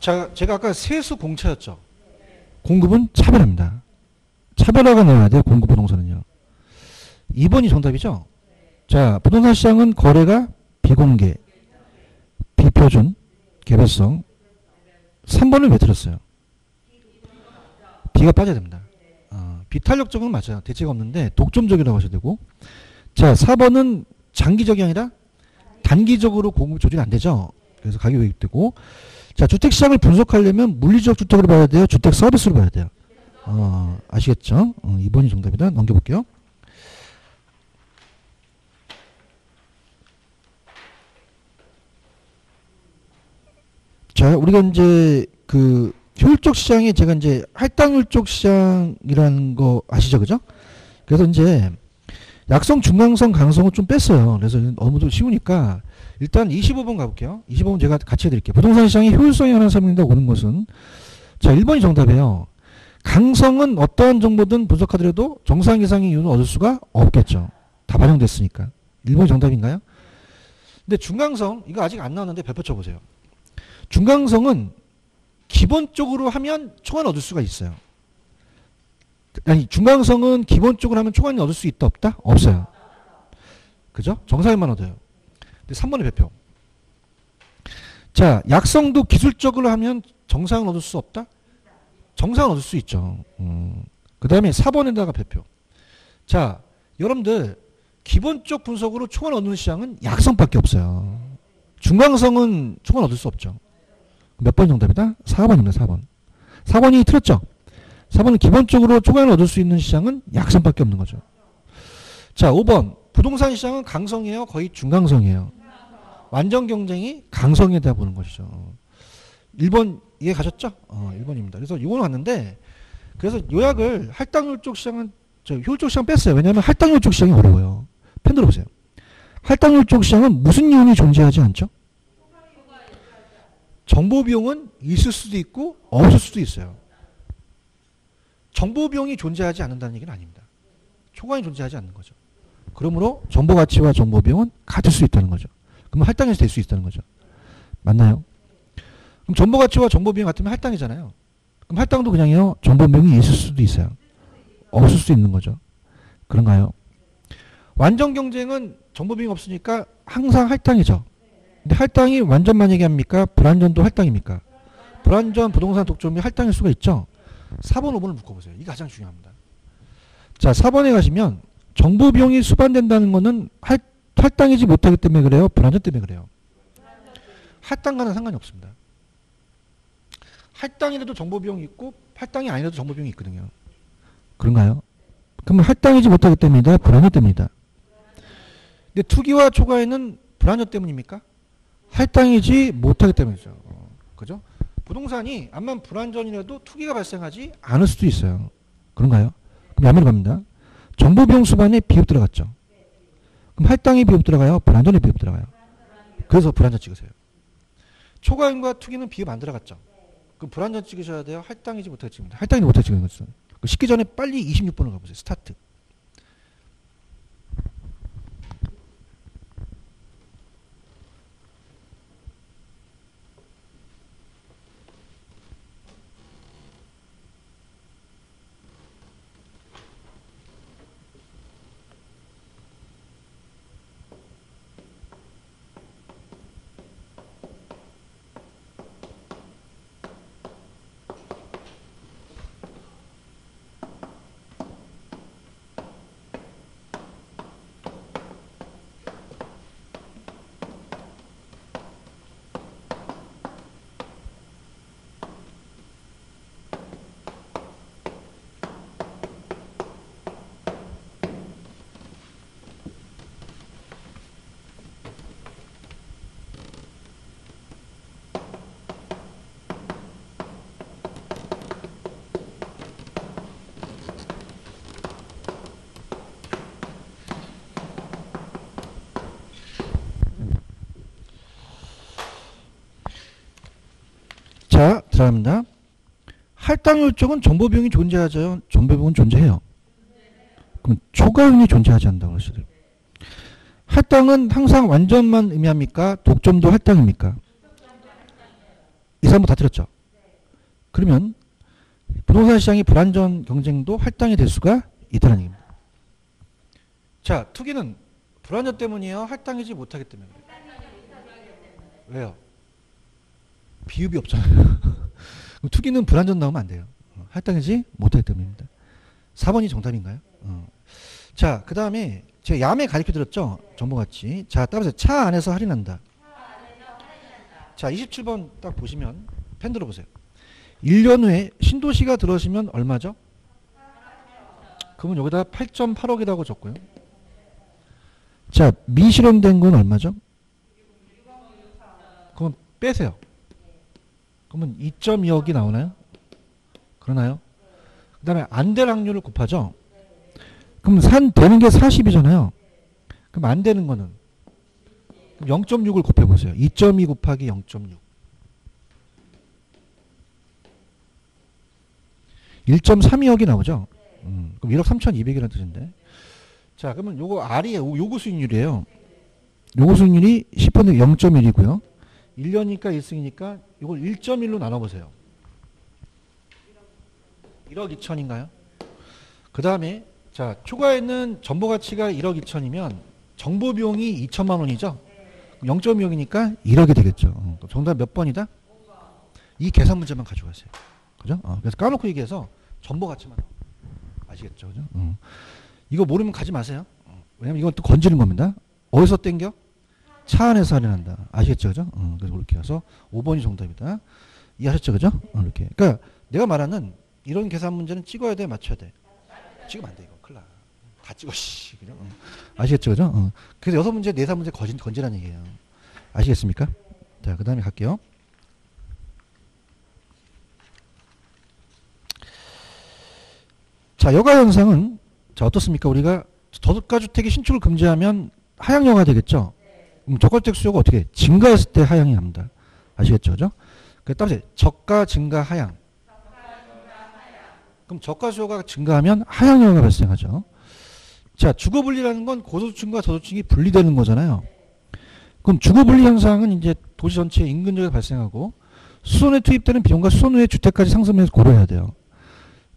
자, 제가 아까 세수 공차였죠. 공급은 차별합니다. 차별화가 나와야 돼요. 공급 부동산은요. 2번이 정답이죠. 자, 부동산 시장은 거래가 비공개, 비표준, 개별성. 3번을 왜 들었어요? B가 빠져야 됩니다. 비탄력적은 맞아요. 대체가 없는데 독점적이라고 하셔야 되고. 자, 4번은 장기적이 아니라 단기적으로 공급 조절이 안 되죠. 그래서 가격이 왜곡되고. 자, 주택시장을 분석하려면 물리적 주택으로 봐야 돼요? 주택 서비스로 봐야 돼요? 아시겠죠? 2번이 정답이다. 넘겨볼게요. 자, 우리가 이제 그 효율적 시장에 제가 이제 할당율적 시장이라는 거 아시죠? 그죠? 그래서 이제 약성, 중강성, 강성을 좀 뺐어요. 그래서 너무 좀 쉬우니까 일단 25번 가볼게요. 25번 제가 같이 해드릴게요. 부동산 시장의 효율성에 관한 설명인데 오는 것은 자 1번이 정답이에요. 강성은 어떠한 정보든 분석하더라도 정상 이상의 이유는 얻을 수가 없겠죠. 다 반영됐으니까. 1번이 정답인가요? 근데 중강성 이거 아직 안 나왔는데 별표 쳐보세요. 중강성은 기본적으로 하면 초안 얻을 수가 있어요. 아니 중강성은 기본적으로 하면 초안이 얻을 수 있다 없다? 없어요. 그죠? 정상인만 얻어요. 근데 3번의 별표. 자, 약성도 기술적으로 하면 정상을 얻을 수 없다? 정상을 얻을 수 있죠. 그 다음에 4번에다가 별표. 자, 여러분들 기본적 분석으로 초안 얻는 시장은 약성밖에 없어요. 중강성은 초안 얻을 수 없죠. 몇 번 정답이다? 4번입니다. 4번. 4번이 틀렸죠? 4번은 기본적으로 초안을 얻을 수 있는 시장은 약성밖에 없는 거죠. 자, 5번. 부동산 시장은 강성이에요? 거의 중강성이에요? 완전 경쟁이 강성에 대해 보는 것이죠. 1번 이해 가셨죠? 1번입니다. 그래서 이건 왔는데 그래서 요약을 할당률 쪽 시장은 효율 쪽 시장 뺐어요. 왜냐하면 할당률 쪽 시장이 어려워요. 펜 들어보세요. 할당률 쪽 시장은 무슨 이윤이 존재하지 않죠? 정보 비용은 있을 수도 있고 없을 수도 있어요. 정보 비용이 존재하지 않는다는 얘기는 아닙니다. 초과이 존재하지 않는 거죠. 그러므로 정보 가치와 정보 비용은 같을 수 있다는 거죠. 그럼 할당에서 될 수 있다는 거죠. 맞나요? 그럼 정보 가치와 정보 비용 같으면 할당이잖아요. 그럼 할당도 그냥요. 정보 변경이 있을 수도 있어요. 없을 수도 있는 거죠. 그런가요? 완전 경쟁은 정보 변경이 없으니까 항상 할당이죠. 근데 할당이 완전만 얘기합니까? 불완전도 할당입니까? 불완전 부동산 독점이 할당일 수가 있죠. 4번, 5번을 묶어보세요. 이게 가장 중요합니다. 자, 4번에 가시면 정보 비용이 수반된다는 것은 할당이지 못하기 때문에 그래요? 불완전 때문에 그래요? 할당과는 상관이 없습니다. 할당이라도 정보 비용이 있고 할당이 아니라도 정보 비용이 있거든요. 그런가요? 그러면 할당이지 못하기 때문이다? 불완전 때문이다? 근데 투기와 초과에는 불완전 때문입니까? 할당이지 못하기 때문이죠. 그죠? 부동산이 암만 불완전이라도 투기가 발생하지 않을 수도 있어요. 그런가요? 그럼 야매로 갑니다. 정보비용 수반에 비읍 들어갔죠. 그럼 할당에 비읍 들어가요? 불완전에 비읍 들어가요? 그래서 불완전 찍으세요. 초과임과 투기는 비읍 안 들어갔죠. 그럼 불완전 찍으셔야 돼요? 할당이지 못하게 찍습니다. 할당이지 못하게 찍는 거죠. 씻기 전에 빨리 26번을 가보세요. 스타트. 자, 들어갑니다. 할당율 쪽은 정보비용이 존재하죠. 정보비용은 존재해요. 그럼 초과율이 존재하지 않는다고 그러시죠. 할당은 항상 완전만 의미합니까? 독점도 할당입니까? 이 사람도 다 들었죠? 그러면 부동산 시장이 불완전 경쟁도 할당이 될 수가 있다는 얘기입니다. 자, 투기는 불완전 때문이에요? 할당이지 못하기 때문에 왜요? 비읍이 없잖아요. 투기는 불완전 나오면 안 돼요. 할당이지 못하기 때문입니다. 4번이 정답인가요? 자, 그 다음에 제가 야매 가르쳐 드렸죠? 정보같이. 자, 따라서 차 안에서 할인한다. 자, 27번 딱 보시면 펜 들어보세요. 1년 후에 신도시가 들어오시면 얼마죠? 그러면 여기다 8.8억이라고 적고요. 자, 미실현된 건 얼마죠? 그럼 빼세요. 그러면 2.2억이 나오나요? 그러나요? 그 다음에 안 될 확률을 곱하죠? 그럼 되는 게 40이잖아요. 그럼 안 되는 거는? 0.6을 곱해보세요. 2.2 곱하기 0.6. 1.32억이 나오죠? 그럼 1억 3,200이라는 뜻인데. 자, 그러면 요거 R이 요구 수익률이에요. 요구 수익률이 10% 0.1이고요. 1년이니까 1승이니까 이걸 1.1로 나눠보세요. 1억 2천인가요? 그 다음에 자, 초과에는 정보 가치가 1억 2천이면 정보 비용이 2천만 원이죠? 0.2억이니까 1억이 되겠죠. 정답 몇 번이다? 이 계산 문제만 가져가세요. 그죠? 그래서 까놓고 얘기해서 정보 가치만 아시겠죠? 그죠? 이거 모르면 가지 마세요. 왜냐면 이건 또 건지는 겁니다. 어디서 땡겨? 차 안에서 할인한다. 아시겠죠? 그죠? 그래서 이렇게 해서 5번이 정답이다. 이해하셨죠? 그죠? 이렇게. 그러니까 내가 말하는 이런 계산 문제는 찍어야 돼, 맞춰야 돼. 찍으면 안 돼, 이거. 큰일 나. 다 찍어, 씨. 그죠? 아시겠죠? 그죠? 그래서 6문제, 4문제 건지라는 얘기예요. 아시겠습니까? 자, 그 다음에 갈게요. 자, 여가 현상은 자, 어떻습니까? 우리가 저가주택의 신축을 금지하면 하향여가 되겠죠? 그럼 저가주택 수요가 어떻게 증가했을 때 하향이 납니다. 아시겠죠? 그죠? 따라서 저가 증가 하향. 그럼 저가 수요가 증가하면 하향여가 발생하죠. 자, 주거분리라는 건 고소득층과 저소득층이 분리되는 거잖아요. 그럼 주거분리 현상은 이제 도시 전체에 인근 지역에 발생하고 수선에 투입되는 비용과 수선 후의 주택가치 상승에서 고려해야 돼요.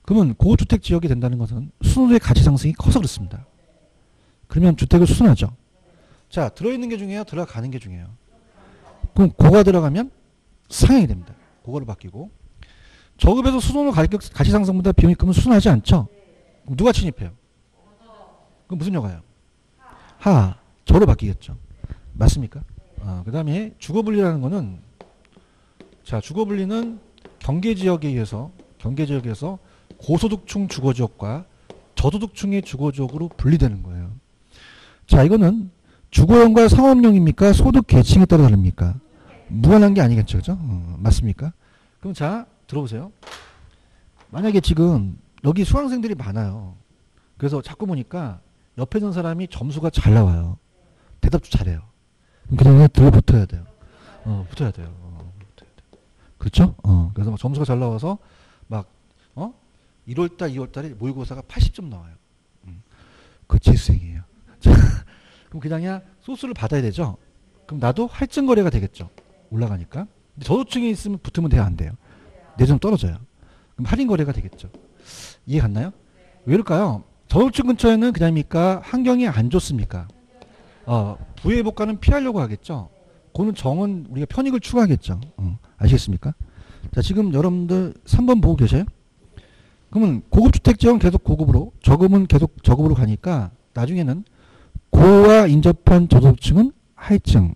그러면 고주택 지역이 된다는 것은 수선 후의 가치 상승이 커서 그렇습니다. 그러면 주택을 수선하죠. 자, 들어있는 게 중요해요? 들어가는 게 중요해요? 그럼 고가 들어가면 상향이 됩니다. 고거를 바뀌고. 저급에서 수선후 가치 상승보다 비용이 크면 수선하지 않죠? 그럼 누가 침입해요? 그럼 무슨 여가요? 하, 저로 바뀌겠죠. 맞습니까? 그 다음에 주거분리라는 거는, 자, 주거분리는 경계지역에 의해서 고소득층 주거지역과 저소득층의 주거지역으로 분리되는 거예요. 자, 이거는 주거용과 상업용입니까? 소득 계층에 따라 다릅니까? 무관한 게 아니겠죠. 그죠? 맞습니까? 그럼 자, 들어보세요. 만약에 지금 여기 수강생들이 많아요. 그래서 자꾸 보니까 옆에 있는 사람이 점수가 잘 나와요. 대답도 잘해요. 그냥 들어붙어야 돼요. 붙어야 돼요. 그렇죠? 그래서 막 점수가 잘 나와서 막 1월달, 2월달에 모의고사가 80점 나와요. 그 재수생이에요. 그럼 그냥야 소스를 받아야 되죠. 그럼 나도 할증거래가 되겠죠. 올라가니까. 근데 저소득층에 있으면 붙으면 돼요, 안 돼요? 내점 떨어져요. 그럼 할인거래가 되겠죠. 이해 갔나요? 왜 이럴까요? 저소득층 근처에는 그냥입니까? 환경이 안 좋습니까? 부의복가는 피하려고 하겠죠. 그는 정은 우리가 편익을 추구하겠죠. 아시겠습니까? 자, 지금 여러분들 3번 보고 계세요? 그러면 고급주택 지역은 계속 고급으로, 저급은 계속 저급으로 가니까 나중에는 고와 인접한 저소득층은 하위층,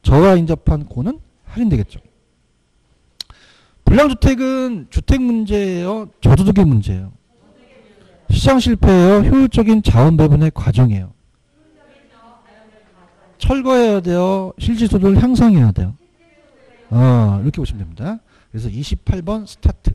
저와 인접한 고는 할인되겠죠. 불량주택은 주택 문제예요? 저소득의 문제예요? 시장 실패예요? 효율적인 자원 배분의 과정이에요? 철거해야 돼요? 실질소득을 향상해야 돼요? 이렇게 보시면 됩니다. 그래서 28번 스타트.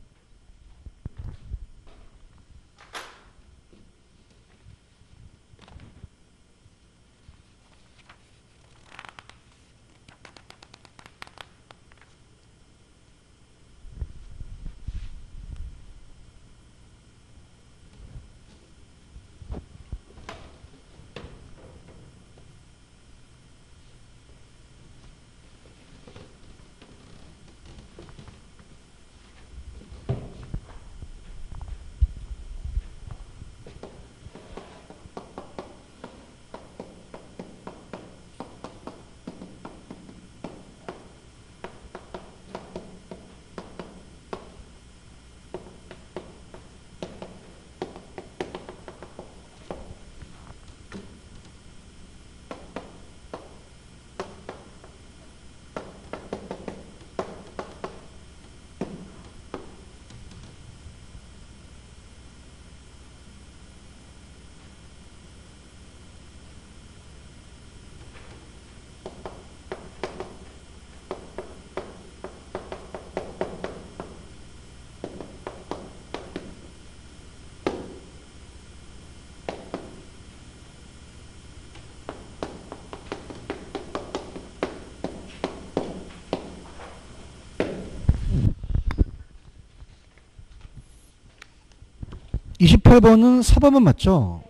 네. 28번은 4번은 맞죠?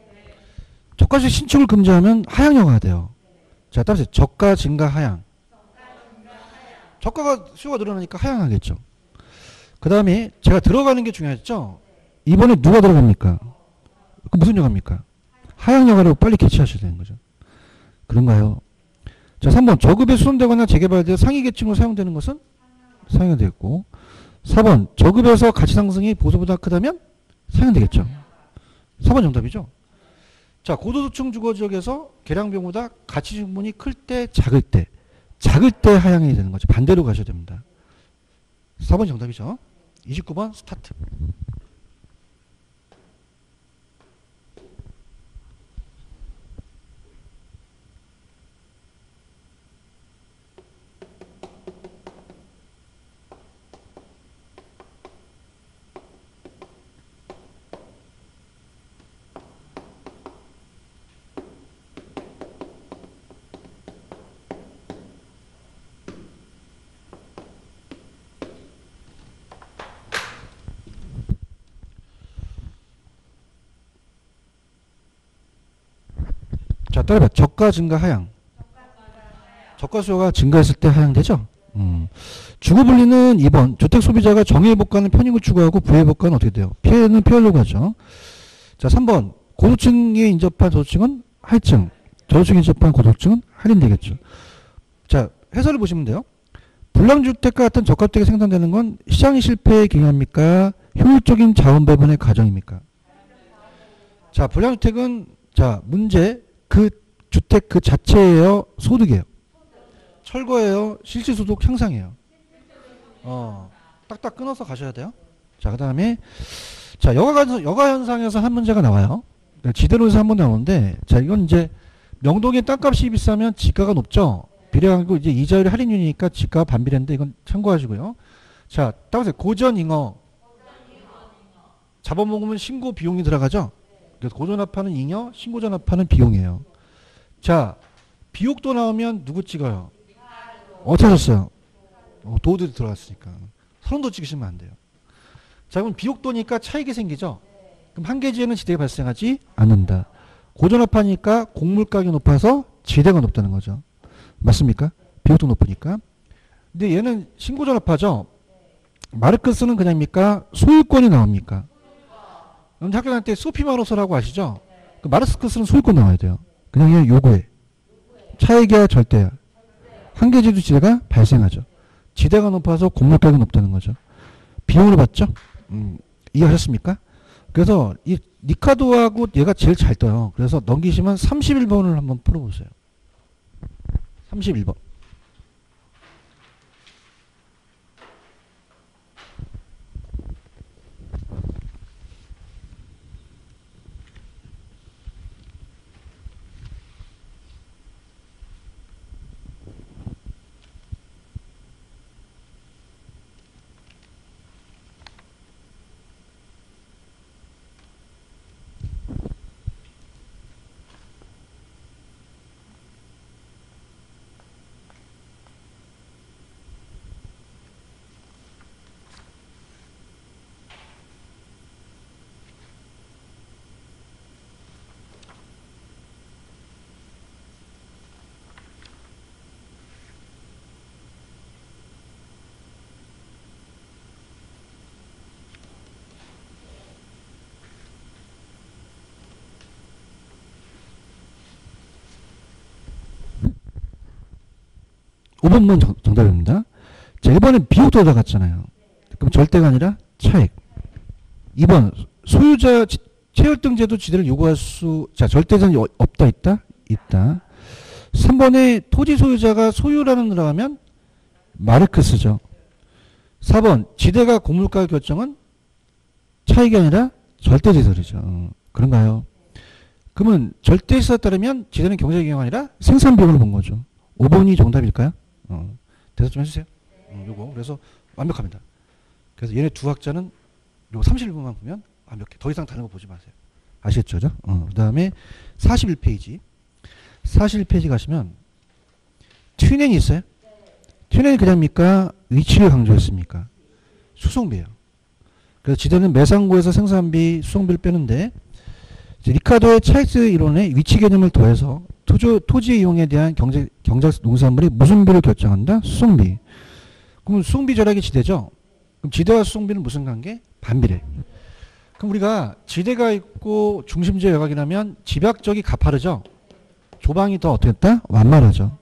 저가주택 신축을 금지하면 하향여가가 돼요. 자, 따라서 저가 증가 하향. 저가가 수요가 늘어나니까 하향하겠죠. 그 다음에 제가 들어가는 게 중요했죠? 이번에 누가 들어갑니까? 그 무슨 여가입니까? 하향여가로 빨리 개최하셔야 되는 거죠. 그런가요? 자, 3번 저급에 수선되거나 재개발되어 상위 계층으로 사용되는 것은 사용되겠고, 4번 저급에서 가치 상승이 보수보다 크다면 사용되겠죠. 4번 정답이죠. 자, 고도소득층 주거지역에서 계량비용보다 가치 증분이 클 때, 작을 때 하향이 되는 거죠. 반대로 가셔야 됩니다. 4번 정답이죠. 29번 스타트. 자, 따라봐. 저가 증가 하향. 저가 수요가 증가했을 때 하향되죠? 주거 분리는 2번. 주택 소비자가 정의회복과는 편익을 추구하고 부회복과는 어떻게 돼요? 피해는 피하려고 하죠. 자, 3번. 고소층에 인접한 저소층은 하위층. 저소층에 인접한 고소층은 할인되겠죠. 자, 해설을 보시면 돼요. 불량주택과 같은 저가주택이 생산되는 건 시장의 실패에 기인합니까? 효율적인 자원 배분의 과정입니까? 자, 불량주택은 자, 문제 그 주택 그 자체예요? 소득이에요? 철거예요? 실질소득 향상이에요? 딱딱 끊어서 가셔야 돼요. 자, 그 다음에 자, 여가 현상에서 한 문제가 나와요. 지대로에서 한 번 나오는데 자, 이건 이제 명동의 땅값이 비싸면 지가가 높죠. 비례하고 이제 이자율이 할인율이니까 지가가 반비례인데 이건 참고하시고요. 자, 따보세요. 고전잉어. 잡아먹으면 신고 비용이 들어가죠. 그래서 고전합하는 잉여, 신고전합하는 비용이에요. 자, 비옥도 나오면 누구 찍어요? 어쩌셨어요? 도들이 들어갔으니까. 서른도 찍으시면 안 돼요. 자, 그럼 비옥도니까 차익이 생기죠. 그럼 한 개지에는 지대가 발생하지 않는다. 고전합하니까 곡물가격이 높아서 지대가 높다는 거죠. 맞습니까? 비옥도 높으니까. 근데 얘는 신고전합하죠. 마르크스는 그냥입니까? 소유권이 나옵니까? 그럼 학교 다닐 때 소피마로서라고 아시죠? 그 마르크스는 소유권 나와야 돼요. 그냥 얘 요구해. 차익이야 절대야. 한 개지도 지대가 발생하죠. 지대가 높아서 곡물가격이 높다는 거죠. 비용을 받죠? 이해하셨습니까? 그래서 이 리카도하고 얘가 제일 잘 떠요. 그래서 넘기시면 31번을 한번 풀어보세요. 31번. 5번만 정답입니다. 자, 1번은 비옥도 들어갔잖아요. 그럼 절대가 아니라 차익. 2번 소유자 채열등제도 지대를 요구할 수, 자, 절대자는 없다 있다? 있다. 3번에 토지 소유자가 소유라는 들어가면 마르크스죠. 4번 지대가 곡물가 결정은 차익이 아니라 절대지설이죠. 그런가요? 그러면 절대시설에 따르면 지대는 경제경영 아니라 생산비용을 본 거죠. 5번이 정답일까요? 대답 좀 해주세요. 요거 그래서 완벽합니다. 그래서 얘네 두 학자는 요 31분만 보면 완벽해. 더 이상 다른 거 보지 마세요. 아시겠죠? 그 다음에 41페이지 41페이지 가시면 튜닝이 있어요? 튜닝이 그냥입니까? 위치를 강조했습니까? 수송비예요. 그래서 지대는 매상고에서 생산비, 수송비를 빼는데 리카도의 차익스 이론에 위치 개념을 더해서 토지 이용에 대한 경작 농산물이 무슨 비를 결정한다? 수송비. 그럼 수송비 절약이 지대죠? 그럼 지대와 수송비는 무슨 관계? 반비례. 그럼 우리가 지대가 있고 중심지의 외곽이라면 집약적이 가파르죠? 조방이 더 어떻게 했다? 완만하죠.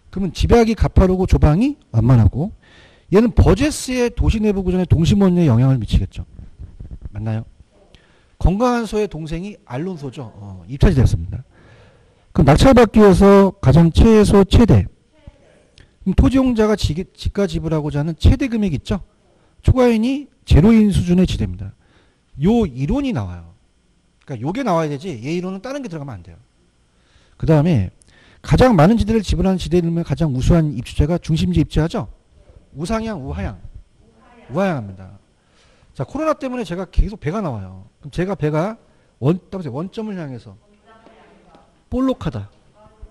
그러면 집약이 가파르고 조방이 완만하고 얘는 버제스의 도시 내부 구조에 동심원에 영향을 미치겠죠. 맞나요? 건강한 소의 동생이 알론소죠. 입차지 됐습니다. 그럼 낙찰받기 위해서 가장 최소 최대. 그럼 토지용자가 지가 지불하고자 하는 최대 금액이 있죠. 초과인이 제로인 수준의 지대입니다. 요 이론이 나와요. 그러니까 요게 나와야 되지 얘 이론은 다른 게 들어가면 안 돼요. 그 다음에 가장 많은 지대를 지불하는 지대를 가장 우수한 입주자가 중심지에 입주하죠. 우상향, 우하향. 우하향합니다. 자, 코로나 때문에 제가 계속 배가 나와요. 그럼 제가 배가 원점을 향해서 볼록하다.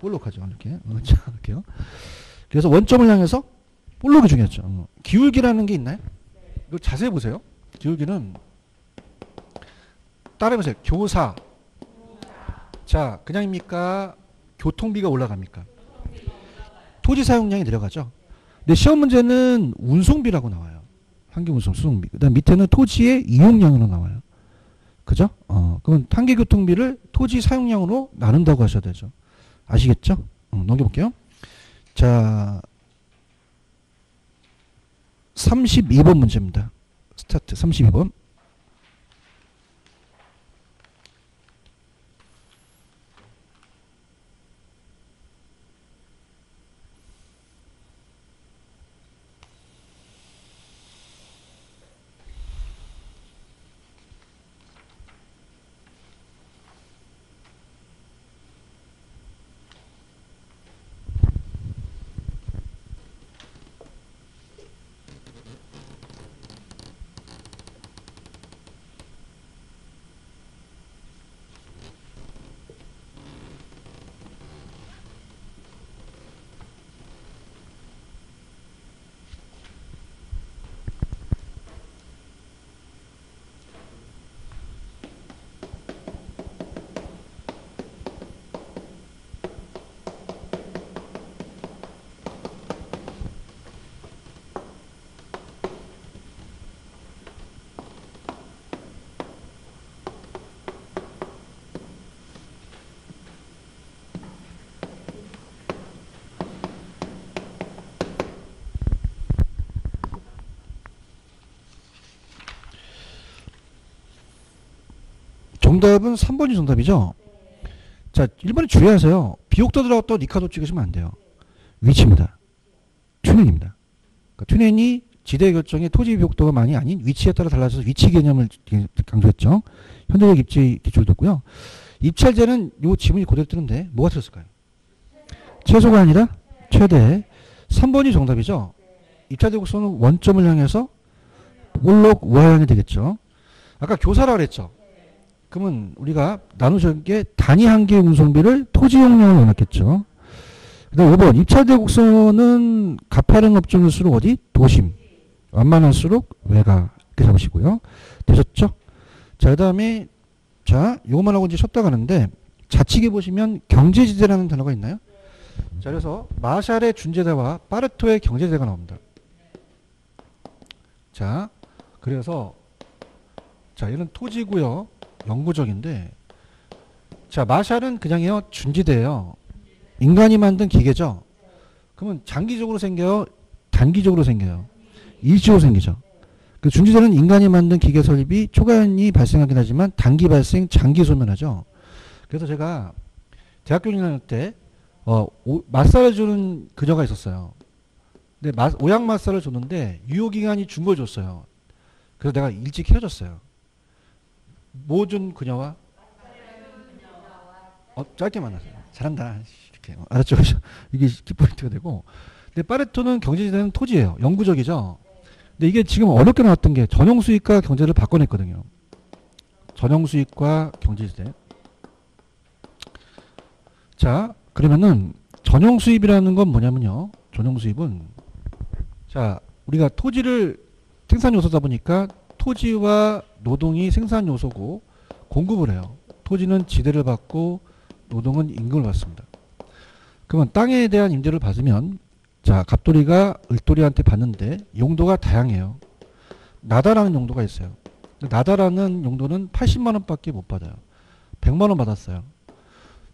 볼록하죠. 이렇게. 자, 이렇게요. 그래서 원점을 향해서 볼록이 중요하죠. 기울기라는 게 있나요? 이거 자세히 보세요. 기울기는 따라해보세요. 교사. 자, 그냥입니까? 교통비가 올라갑니까? 토지 사용량이 내려가죠. 근데 시험 문제는 운송비라고 나와요. 한계운송 수송비. 그다음 밑에는 토지의 이용량으로 나와요. 그죠? 그럼 한계교통비를 토지 사용량으로 나눈다고 하셔야 되죠. 아시겠죠? 넘겨볼게요. 자, 32번 문제입니다. 스타트 32번. 정답은 3번이 정답이죠. 자, 1번에 주의하세요. 비옥도 들어갔다 니카도 찍으시면 안 돼요. 위치입니다. 튜넨입니다. 그러니까 튜넨이 지대 결정의 토지 비옥도가 많이 아닌 위치에 따라 달라져서 위치 개념을 강조했죠. 현대적 입지 기초를 뒀고요. 입찰제는 요 지문이 그대로 뜨는데 뭐가 틀렸을까요? 최소가 아니라 최대. 3번이 정답이죠. 입찰대 곡선은 원점을 향해서 볼록 우하향이 되겠죠. 아까 교사라 그랬죠. 그러면 우리가 나누신 게 단위 한계 운송비를 토지 용량을 넣었겠죠. 그 다음 5번 입찰대 곡선은 가파른 업종일수록 어디? 도심. 완만할수록 외가. 이렇게 잡으시고요. 되셨죠? 자, 그 다음에 자, 요것만 하고 이제 쉬었다 가는데 좌측에 보시면 경제지대라는 단어가 있나요? 자, 그래서 마샬의 준제대와 파레토의 경제지대가 나옵니다. 자, 그래서 자, 얘는 토지고요. 영구적인데 자, 마샬은 그냥요 준지대예요. 인간이 만든 기계죠. 그러면 장기적으로 생겨요? 단기적으로 생겨요? 일시적으로 생기죠. 그 준지대는 인간이 만든 기계 설비 초과연이 발생하긴 하지만 단기 발생, 장기 소멸하죠. 그래서 제가 대학교 1학년 때 마사를 주는 그녀가 있었어요. 근데 오약 마사를 줬는데 유효기간이 준 걸 줬어요. 그래서 내가 일찍 헤어졌어요. 뭐 준 그녀와? 짧게 만났어요. 잘한다. 이렇게. 알았죠? 이게 키포인트가 되고. 근데 파레토는 경제지대는 토지예요. 영구적이죠. 근데 이게 지금 어렵게 나왔던 게 전용수익과 경제를 바꿔냈거든요. 전용수익과 경제지대. 자, 그러면은 전용수입이라는 건 뭐냐면요. 전용수입은 자, 우리가 토지를 생산 요소다 보니까 토지와 노동이 생산 요소고 공급을 해요. 토지는 지대를 받고 노동은 임금을 받습니다. 그러면 땅에 대한 임대를 받으면 자, 갑돌이가 을돌이한테 받는데 용도가 다양해요. 나다라는 용도가 있어요. 나다라는 용도는 80만 원밖에 못 받아요. 100만 원 받았어요.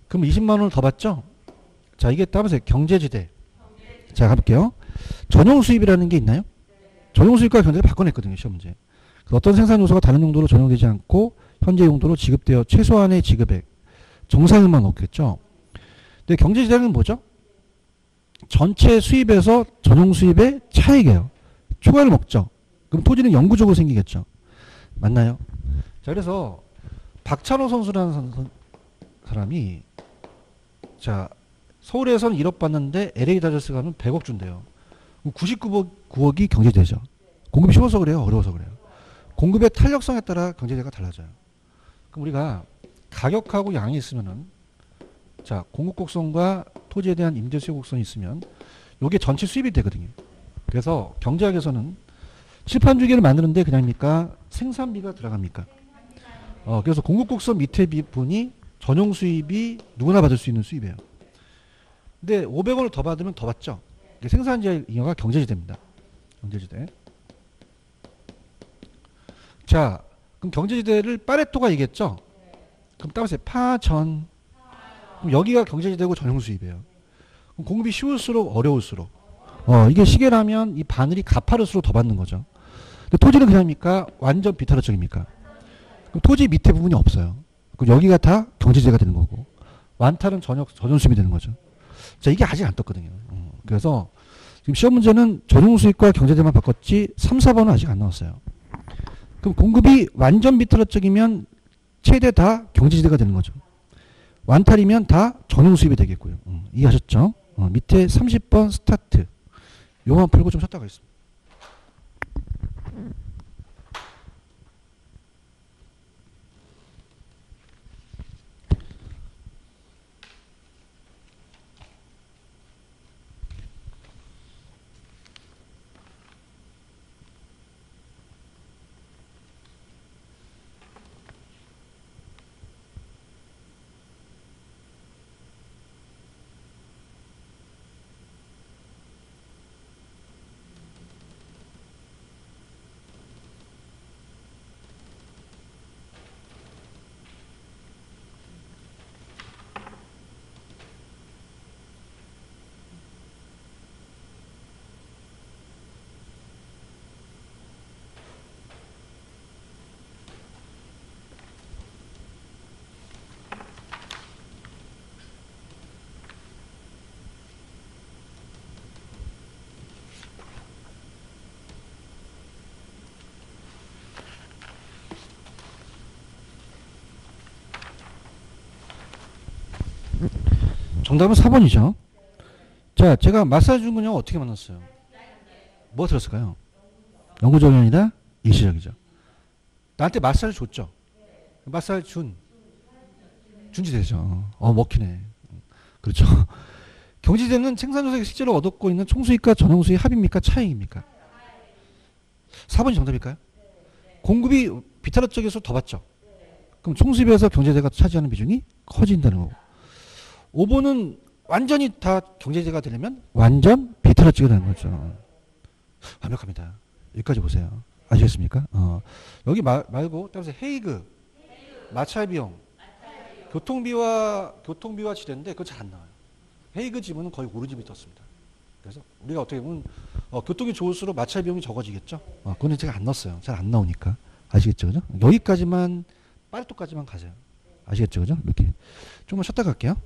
그럼 20만 원을 더 받죠? 자, 이게 따라서 경제지대. 자, 가볼게요. 전용수입이라는 게 있나요? 전용수입과 경제를 바꿔냈거든요. 시험 문제. 어떤 생산 요소가 다른 용도로 전용되지 않고 현재 용도로 지급되어 최소한의 지급액 정산을만 넣겠죠. 근데 경제지대는 뭐죠? 전체 수입에서 전용수입의 차익이에요. 초과를 먹죠. 그럼 토지는 영구적으로 생기겠죠. 맞나요? 자, 그래서 박찬호 선수라는 사람이 자, 서울에서는 1억 받는데 LA 다저스 가면 100억 준대요. 99억이 경제지대죠. 공급이 쉬워서 그래요? 어려워서 그래요? 공급의 탄력성에 따라 경제지대가 달라져요. 그럼 우리가 가격하고 양이 있으면은 자, 공급 곡선과 토지에 대한 임대 수요 곡선이 있으면 이게 전체 수입이 되거든요. 그래서 경제학에서는 칠판 주기를 만드는데 그냥입니까? 생산비가 들어갑니까? 그래서 공급 곡선 밑에 부분이 전용 수입이 누구나 받을 수 있는 수입이에요. 근데 500원을 더 받으면 더 받죠. 생산지의 잉여가 경제지대입니다. 경제지대. 자, 그럼 경제지대를 파레토가 얘기했죠? 그럼 따라서 파전. 그럼 여기가 경제지대고 전용수입이에요. 그럼 공급이 쉬울수록 어려울수록. 이게 시계라면 이 바늘이 가파를수록 더 받는 거죠. 근데 토지는 그냥입니까? 완전 비타르적입니까? 그럼 토지 밑에 부분이 없어요. 그럼 여기가 다 경제지대가 되는 거고. 완탈은 전용수입이 되는 거죠. 자, 이게 아직 안 떴거든요. 그래서 지금 시험 문제는 전용수입과 경제지대만 바꿨지 3, 4번은 아직 안 나왔어요. 그럼 공급이 완전 비타르적이면 최대 다 경제지대가 되는 거죠. 완탈이면 다 전용수입이 되겠고요. 이해하셨죠? 밑에 30번 스타트. 요거만 풀고 좀 쉬었다 가겠습니다. 정답은 4번이죠. 자, 제가 마사지 준 건요, 어떻게 만났어요? 뭐 들었을까요? 영구적이 아니라 일시적이죠. 나한테 마사지 줬죠? 마사지 준지 되죠. 먹히네. 그렇죠. 경제지대는 생산조사에서 실제로 얻고 있는 총수익과 전용수익 합입니까? 차익입니까? 4번이 정답일까요? 공급이 비타르 쪽에서 더 받죠. 그럼 총수입에서 경제지대가 차지하는 비중이 커진다는 거고. 5번은 완전히 다 경제지대가 되려면 완전 비타르 쪽이 되는 거죠. 완벽합니다. 여기까지 보세요. 아시겠습니까? 여기 말고 따라서 헤이그, 마찰 비용, 교통비와 지대인데 그거 잘 안 나와요. 헤이그 지문은 거의 오르집이 떴습니다. 그래서 우리가 어떻게 보면 교통이 좋을수록 마찰 비용이 적어지겠죠. 그거는 제가 안 넣었어요. 잘 안 나오니까. 아시겠죠, 그죠? 여기까지만 파레토까지만 가세요. 아시겠죠, 그죠? 이렇게 조금만 쉬었다 갈게요.